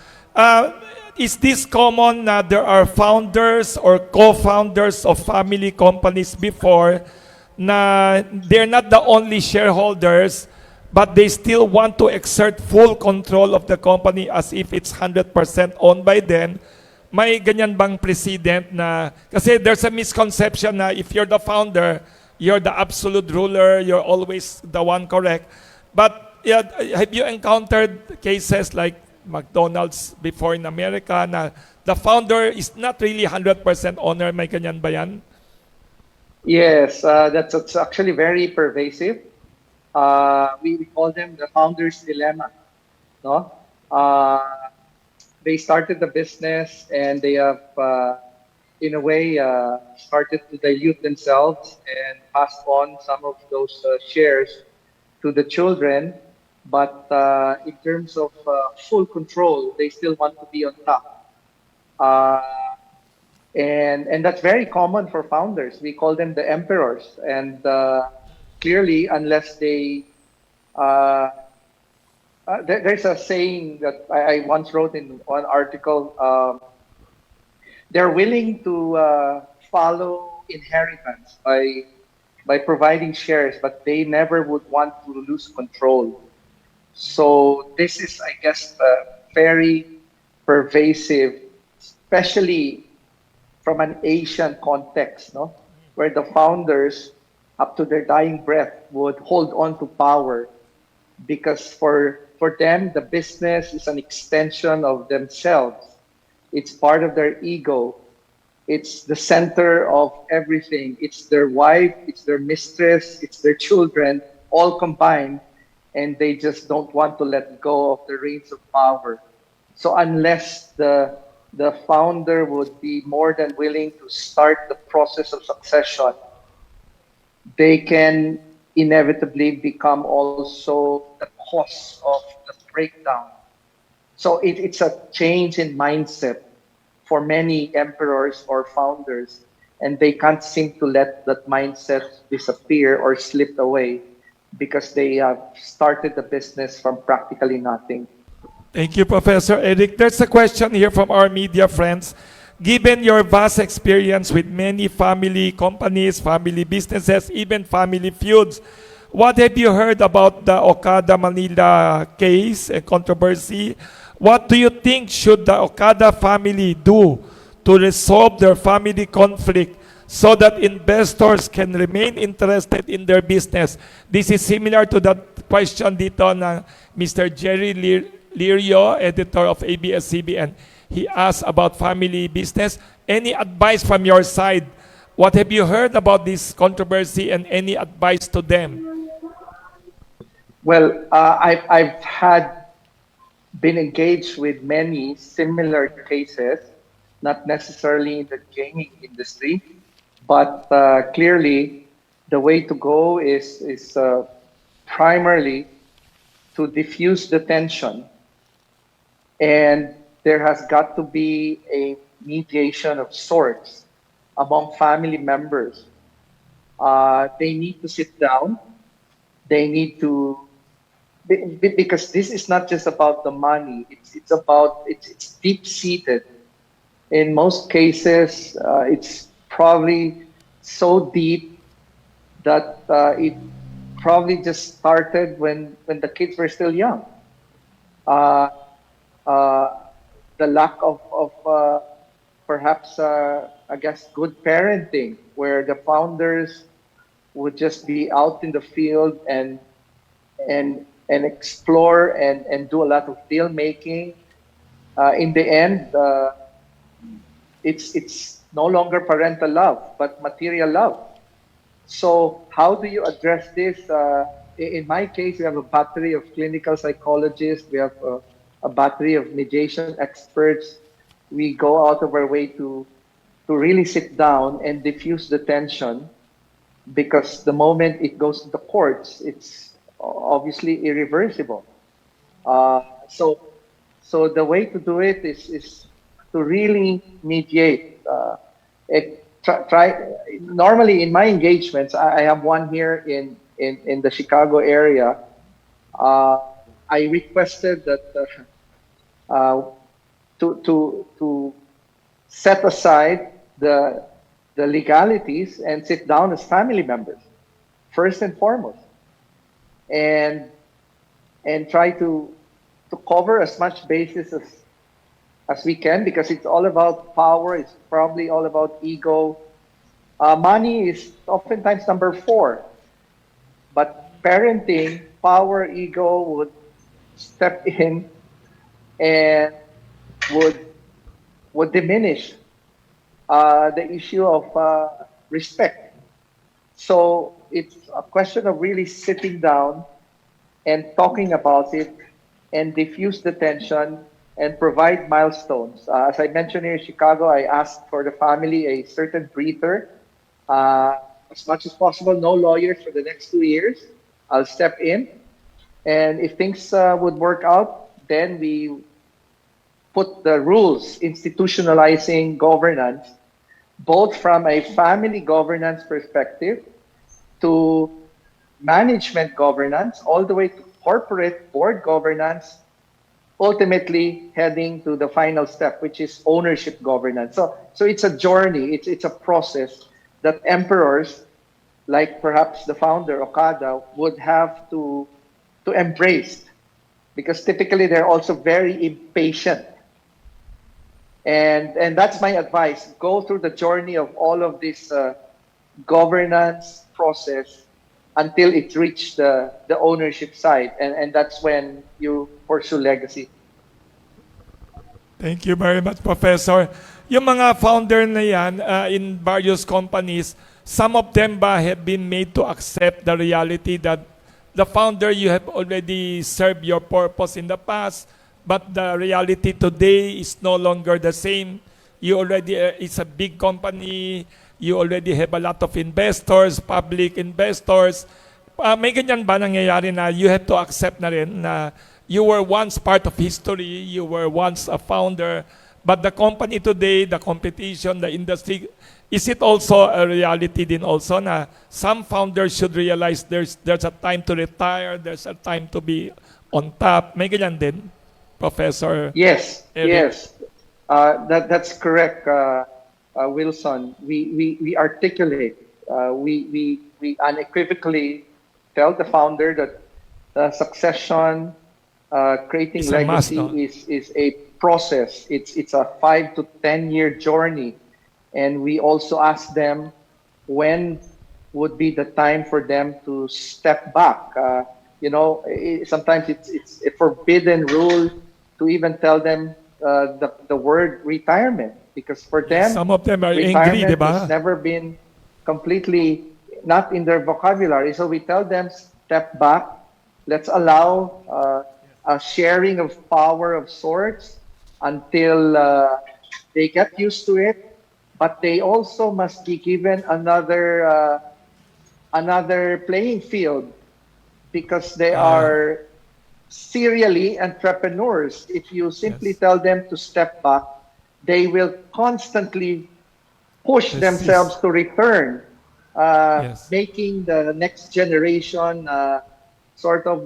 Is this common na there are founders or co-founders of family companies before na they're not the only shareholders, but they still want to exert full control of the company as if it's 100% owned by them? May ganyan bang precedent na, kasi there's a misconception na if you're the founder, you're the absolute ruler, you're always the one correct. But yeah, have you encountered cases like McDonald's before in America na the founder is not really 100% owner? May ganyan ba yan? Yes, that's actually very pervasive. We call them the founder's dilemma. No, they started the business and they have, in a way, started to dilute themselves and passed on some of those shares to the children. But in terms of full control, they still want to be on top. And that's very common for founders. We call them the emperors. And clearly, unless they... there's a saying that I once wrote in one article. They're willing to follow inheritance by providing shares, but they never would want to lose control. So this is, I guess, very pervasive, especially from an Asian context, no, where the founders, up to their dying breath, would hold on to power, because for them, the business is an extension of themselves. It's part of their ego. It's the center of everything. It's their wife, it's their mistress, it's their children, all combined, and they just don't want to let go of the reins of power. So unless the founder would be more than willing to start the process of succession, they can inevitably become also the cause of the breakdown. So it's a change in mindset for many emperors or founders, and they can't seem to let that mindset disappear or slip away because they have started the business from practically nothing. Thank you, Professor Eric. There's a question here from our media friends. Given your vast experience with many family companies, family businesses, even family feuds, what have you heard about the Okada Manila case and controversy? What do you think should the Okada family do to resolve their family conflict so that investors can remain interested in their business? This is similar to the question dito ng Mr. Jerry Lirio, editor of ABS-CBN. He asked about family business. Any advice from your side? What have you heard about this controversy and any advice to them? Well, I've been engaged with many similar cases, not necessarily in the gaming industry, but clearly the way to go is primarily to diffuse the tension, and there has got to be a mediation of sorts among family members. They need to sit down. They need to, because this is not just about the money. It's deep seated. In most cases, it's probably so deep that it probably just started when the kids were still young. The lack of perhaps, I guess, good parenting, where the founders would just be out in the field and explore and do a lot of deal making. In the end, it's no longer parental love, but material love. So how do you address this? In my case, we have a battery of clinical psychologists. We have a battery of mediation experts. We go out of our way to really sit down and diffuse the tension, because the moment it goes to the courts, it's obviously irreversible. So the way to do it is to really mediate. Normally in my engagements, I have one here in the Chicago area. I requested that to set aside the legalities and sit down as family members, first and foremost, and try to cover as much basis as we can, because it's all about power. It's probably all about ego. Money is oftentimes number 4, but parenting, power, ego would step in and would diminish the issue of respect. So it's a question of really sitting down and talking about it and diffuse the tension and provide milestones. As I mentioned here in Chicago, I asked for the family a certain breather. As much as possible, no lawyers for the next 2 years. I'll step in. And if things would work out, then we put the rules, institutionalizing governance, both from a family governance perspective to management governance, all the way to corporate board governance, ultimately heading to the final step, which is ownership governance. So it's a journey, it's a process that emperors, like perhaps the founder, Okada, would have to embrace, because typically they're also very impatient. And that's my advice. Go through the journey of all of this governance process until it reached the ownership side. And that's when you pursue legacy. Thank you very much, Professor. Yung mga founder na yan in various companies, some of them have been made to accept the reality that the founder, you have already served your purpose in the past. but the reality today is no longer the same. You already, it's a big company, you already have a lot of investors, public investors. May ganyan ba nangyayari na you have to accept na rin na you were once part of history, you were once a founder, but the company today, the competition, the industry, is it also a reality din also na some founders should realize there's a time to retire, there's a time to be on top? May ganyan din, Professor? Yes, Eric? yes. That's correct, Wilson. We articulate, we unequivocally tell the founder that succession, creating It's a must, legacy no? is a process. It's a 5 to 10 year journey, and we also ask them when would be the time for them to step back. Sometimes it's a forbidden rule to even tell them the word retirement, because for them, Some of them are angry, retirement di ba? has never been completely not in their vocabulary. So we tell them, step back. Let's allow a sharing of power of sorts until they get used to it. But they also must be given another playing field, because they are serially entrepreneurs. If you simply tell them to step back, they will constantly push Yes, themselves to return, Yes. making the next generation sort of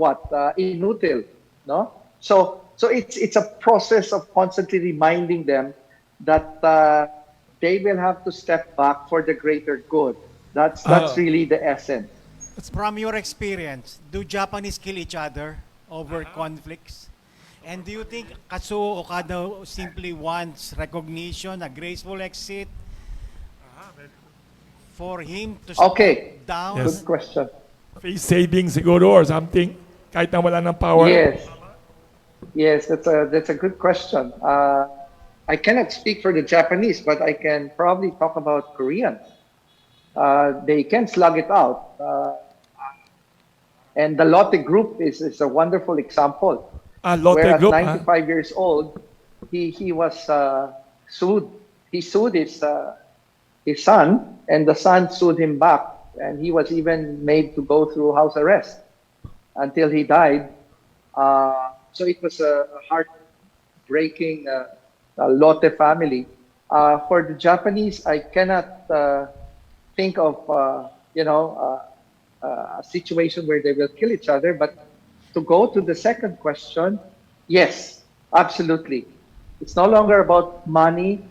inutile, no? So it's a process of constantly reminding them that they will have to step back for the greater good. That's really the essence. From your experience, do Japanese kill each other over conflicts? And do you think Kazuo Okada simply wants recognition, a graceful exit, for him to Okay. step down? Yes. Good question. Face saving siguro or something, kahit na wala ng power. Yes, that's a good question. I cannot speak for the Japanese, but I can probably talk about Koreans. They can slug it out, and the Lotte Group is a wonderful example. Lotte Where at Group, 95 years old, he was sued. He sued his son, and the son sued him back, and he was even made to go through house arrest until he died. So it was a heartbreaking Lotte family. For the Japanese, I cannot think of a situation where they will kill each other. But to go to the second question, yes, absolutely. It's no longer about money.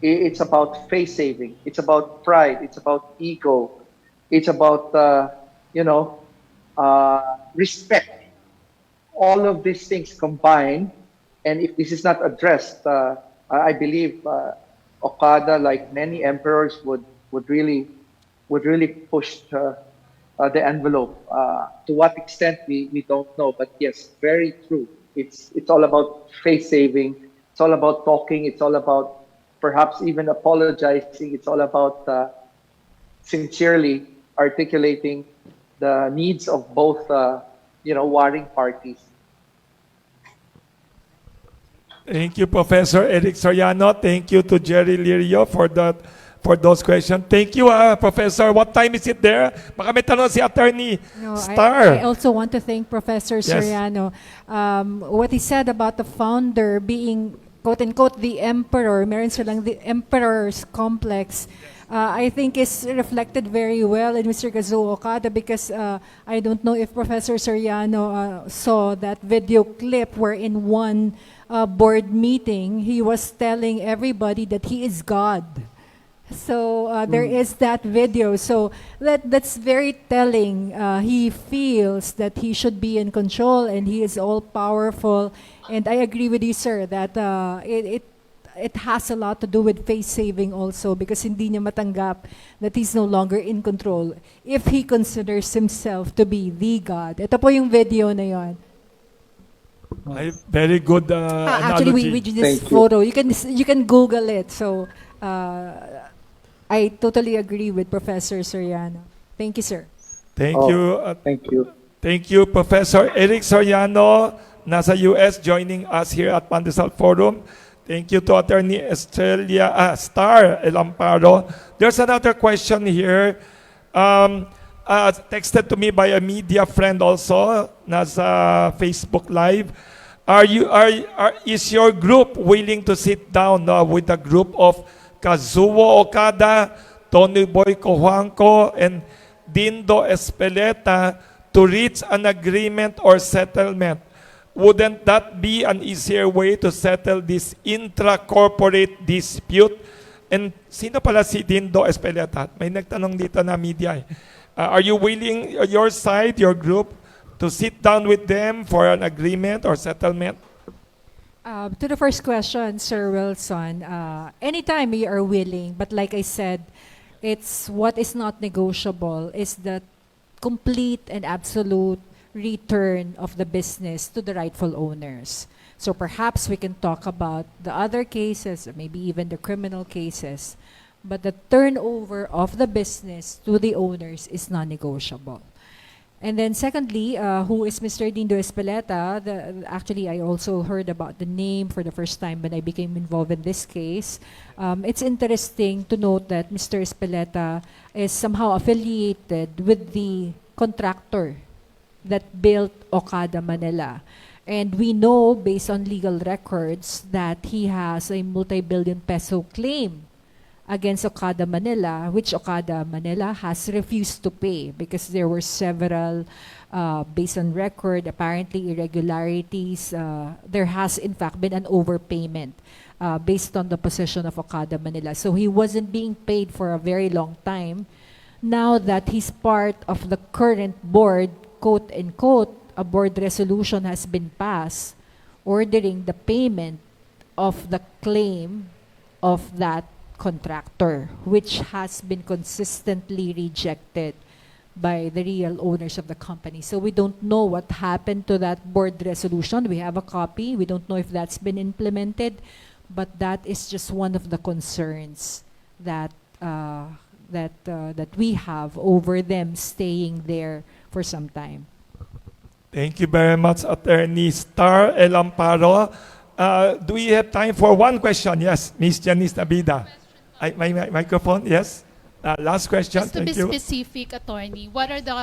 It's about face saving. It's about pride. It's about ego. It's about respect. All of these things combined, and if this is not addressed, I believe Okada, like many emperors, would really push the envelope. To what extent we don't know, but yes, very true. It's all about face saving. It's all about talking. It's all about perhaps even apologizing. It's all about sincerely articulating the needs of both warring parties. Thank you, Professor Eric Soriano. Thank you to Jerry Lirio for those questions. Thank you, Professor. What time is it there? Baka may tanong si Attorney Star. I also want to thank Professor Soriano. What he said about the founder being, quote-unquote, the emperor, meron silang the emperor's complex, I think is reflected very well in Mr. Kazuo Okada, because I don't know if Professor Soriano saw that video clip where in one board meeting, he was telling everybody that he is God. So there is that video. So that's very telling. He feels that he should be in control and he is all powerful. And I agree with you, sir, that it has a lot to do with face saving also, because hindi niya matanggap that he's no longer in control if he considers himself to be the God. Ito po yung video na yon. Very good Actually, analogy. we this photo. You can Google it. So I totally agree with Professor Soriano. Thank you, sir. Thank you. Thank you. Thank you, Professor Eric Soriano. nasa US, joining us here at Pandesal Forum. Thank you to Attorney Estrella, Star Elamparo. There's another question here. Texted to me by a media friend also, nasa Facebook Live. Is your group willing to sit down with the group of Kazuo Okada, Tony Boy Cojuangco, and Dindo Espeleta to reach an agreement or settlement? Wouldn't that be an easier way to settle this intra-corporate dispute? And sino pala si Dindo Espeleta? May nagtanong dito na media. Are you willing, your side, your group, to sit down with them for an agreement or settlement? To the first question, Sir Wilson, anytime we are willing, but like I said, it's what is not negotiable is the complete and absolute return of the business to the rightful owners. So perhaps we can talk about the other cases, or maybe even the criminal cases, but the turnover of the business to the owners is non-negotiable. And then secondly, who is Mr. Dindo Espeleta? Actually, I also heard about the name for the first time when I became involved in this case. It's interesting to note that Mr. Espeleta is somehow affiliated with the contractor that built Okada Manila. And we know, based on legal records, that he has a multi-billion peso claim against Okada Manila, which Okada Manila has refused to pay because there were several, based on record, apparently irregularities. There has, in fact, been an overpayment based on the position of Okada Manila. So he wasn't being paid for a very long time. Now that he's part of the current board, quote unquote, a board resolution has been passed ordering the payment of the claim of that contractor, which has been consistently rejected by the real owners of the company. So we don't know what happened to that board resolution. We have a copy. We don't know if that's been implemented, but that is just one of the concerns that that we have over them staying there for some time. Thank you very much, Attorney Star Elamparo. Do we have time for one question? Yes, Ms. Janice Nabida. My microphone, yes. Last question, Just to thank be you. specific, attorney, what are the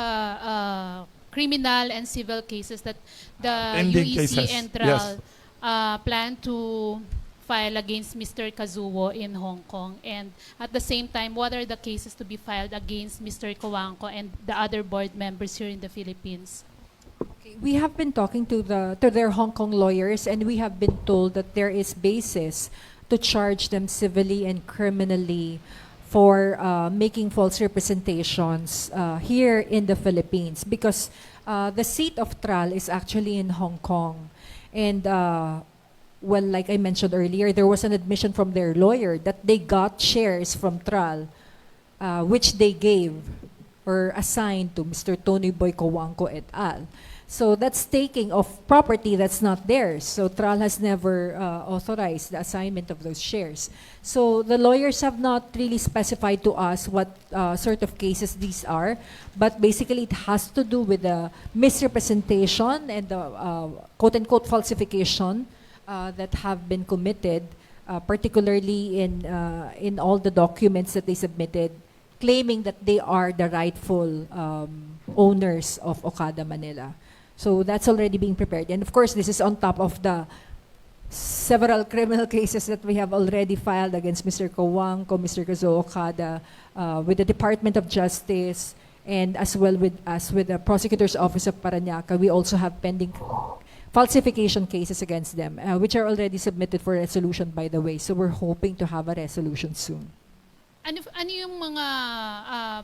criminal and civil cases that the Pending UEC cases, and TRAL plan to file against Mr. Kazuo in Hong Kong? And at the same time, what are the cases to be filed against Mr. Cojuangco and the other board members here in the Philippines? We have been talking to their Hong Kong lawyers, and we have been told that there is basis to charge them civilly and criminally for making false representations here in the Philippines, because the seat of TRAL is actually in Hong Kong. And well, like I mentioned earlier, there was an admission from their lawyer that they got shares from TRAL, which they gave or assigned to Mr. Tony Boy Cojuangco et al. So that's taking of property that's not theirs. So TRAL has never authorized the assignment of those shares. So the lawyers have not really specified to us what sort of cases these are, but basically it has to do with the misrepresentation and the quote-unquote falsification that have been committed, particularly in all the documents that they submitted, claiming that they are the rightful owners of Okada Manila. So that's already being prepared. And of course, this is on top of the several criminal cases that we have already filed against Mr. Cojuangco, Mr. Kazuo Okada, with the Department of Justice, and as well with the Prosecutor's Office of Parañaque. We also have pending falsification cases against them, which are already submitted for resolution, by the way. So we're hoping to have a resolution soon. Ano yung mga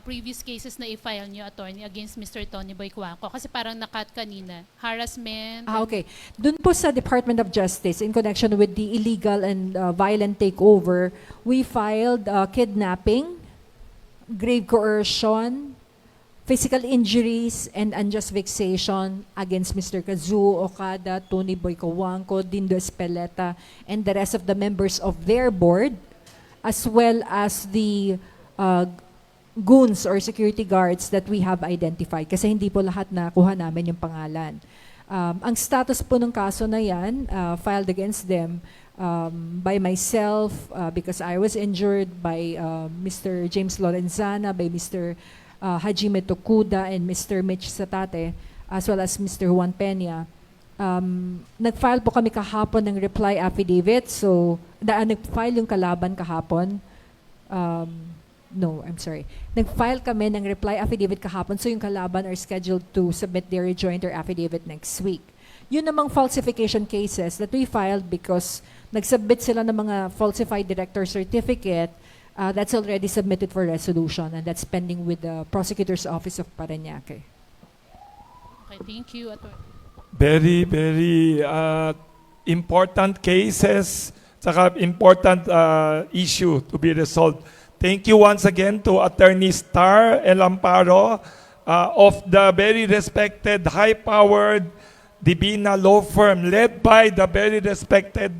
previous cases na i-file nyo, attorney, against Mr. Tony Boy Cojuangco? Kasi parang nakat kanina. Harassment. Okay. Dun po sa Department of Justice, in connection with the illegal and violent takeover, we filed kidnapping, grave coercion, physical injuries, and unjust vexation against Mr. Kazuo Okada, Tony Boy Cojuangco, Dindo Espeleta, and the rest of the members of their board, as well as the goons or security guards that we have identified. Kasi hindi po lahat nakuha namin yung pangalan. Ang status po ng kaso na yan, filed against them by myself because I was injured, by Mr. James Lorenzana, by Mr. Hajime Tokuda, and Mr. Mitch Satate, as well as Mr. Juan Peña. Nag-file po kami kahapon ng reply affidavit. So, nag-file yung kalaban kahapon. No, I'm sorry. Nag-file kami ng reply affidavit kahapon. So, yung kalaban are scheduled to submit their rejoinder affidavit next week. Yun namang falsification cases that we filed because nag-submit sila ng mga falsified director certificate, that's already submitted for resolution, and that's pending with the Prosecutor's Office of Parañaque. Okay, thank you, Atty. Very, very important cases, saka important issue to be resolved. Thank you once again to Attorney Star Elamparo of the very respected, high-powered Divina Law Firm led by the very respected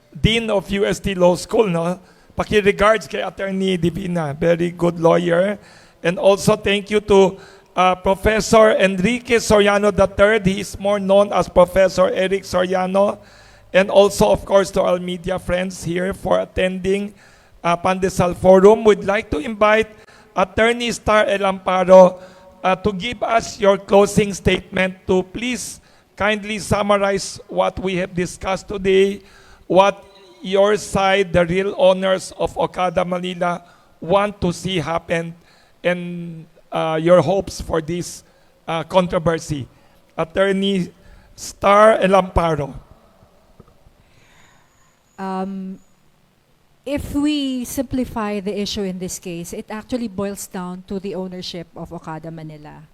Dean of UST Law School. No? Paki-regards kay Attorney Divina, very good lawyer. And also thank you to Professor Enrique Soriano III. He is more known as Professor Eric Soriano. And also, of course, to our media friends here for attending Pandesal Forum. We'd like to invite Attorney Star Elamparo to give us your closing statement, to please kindly summarize what we have discussed today, what your side, the real owners of Okada Manila, want to see happen, and your hopes for this controversy. Attorney Star Elamparo. If we simplify the issue in this case, it actually boils down to the ownership of Okada Manila.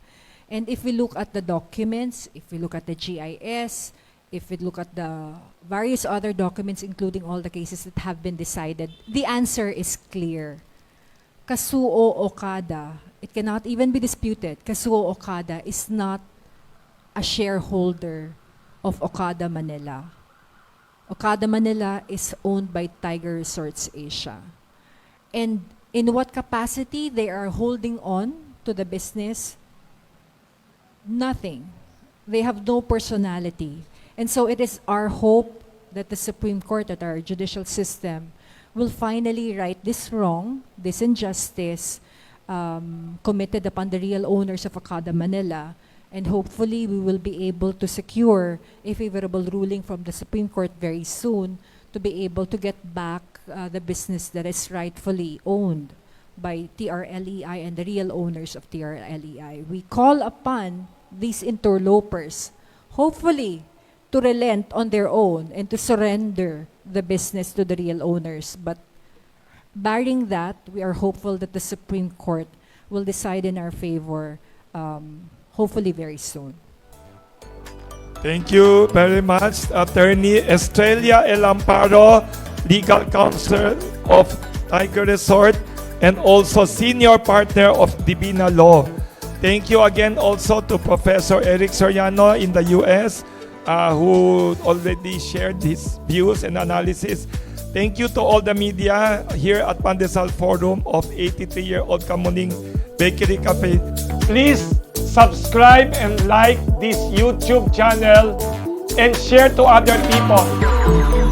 And if we look at the documents, if we look at the GIS, if we look at the various other documents, including all the cases that have been decided, the answer is clear. Kazuo Okada, it cannot even be disputed, Kazuo Okada is not a shareholder of Okada Manila. Okada Manila is owned by Tiger Resorts Asia. And in what capacity they are holding on to the business? Nothing. They have no personality. And so it is our hope that the Supreme Court, that our judicial system, will finally right this wrong, this injustice committed upon the real owners of Okada Manila, and hopefully we will be able to secure a favorable ruling from the Supreme Court very soon to be able to get back the business that is rightfully owned by TRLEI and the real owners of TRLEI. We call upon these interlopers, hopefully, to relent on their own and to surrender the business to the real owners. But barring that, we are hopeful that the Supreme Court will decide in our favor, hopefully very soon. Thank you very much, Attorney Estrella Elamparo, Legal Counsel of Tiger Resort, and also Senior Partner of Divina Law. Thank you again also to Professor Eric Soriano in the US, who already shared his views and analysis. Thank you to all the media here at Pandesal Forum of 83-year-old Kamuning Bakery Cafe. Please subscribe and like this YouTube channel and share to other people.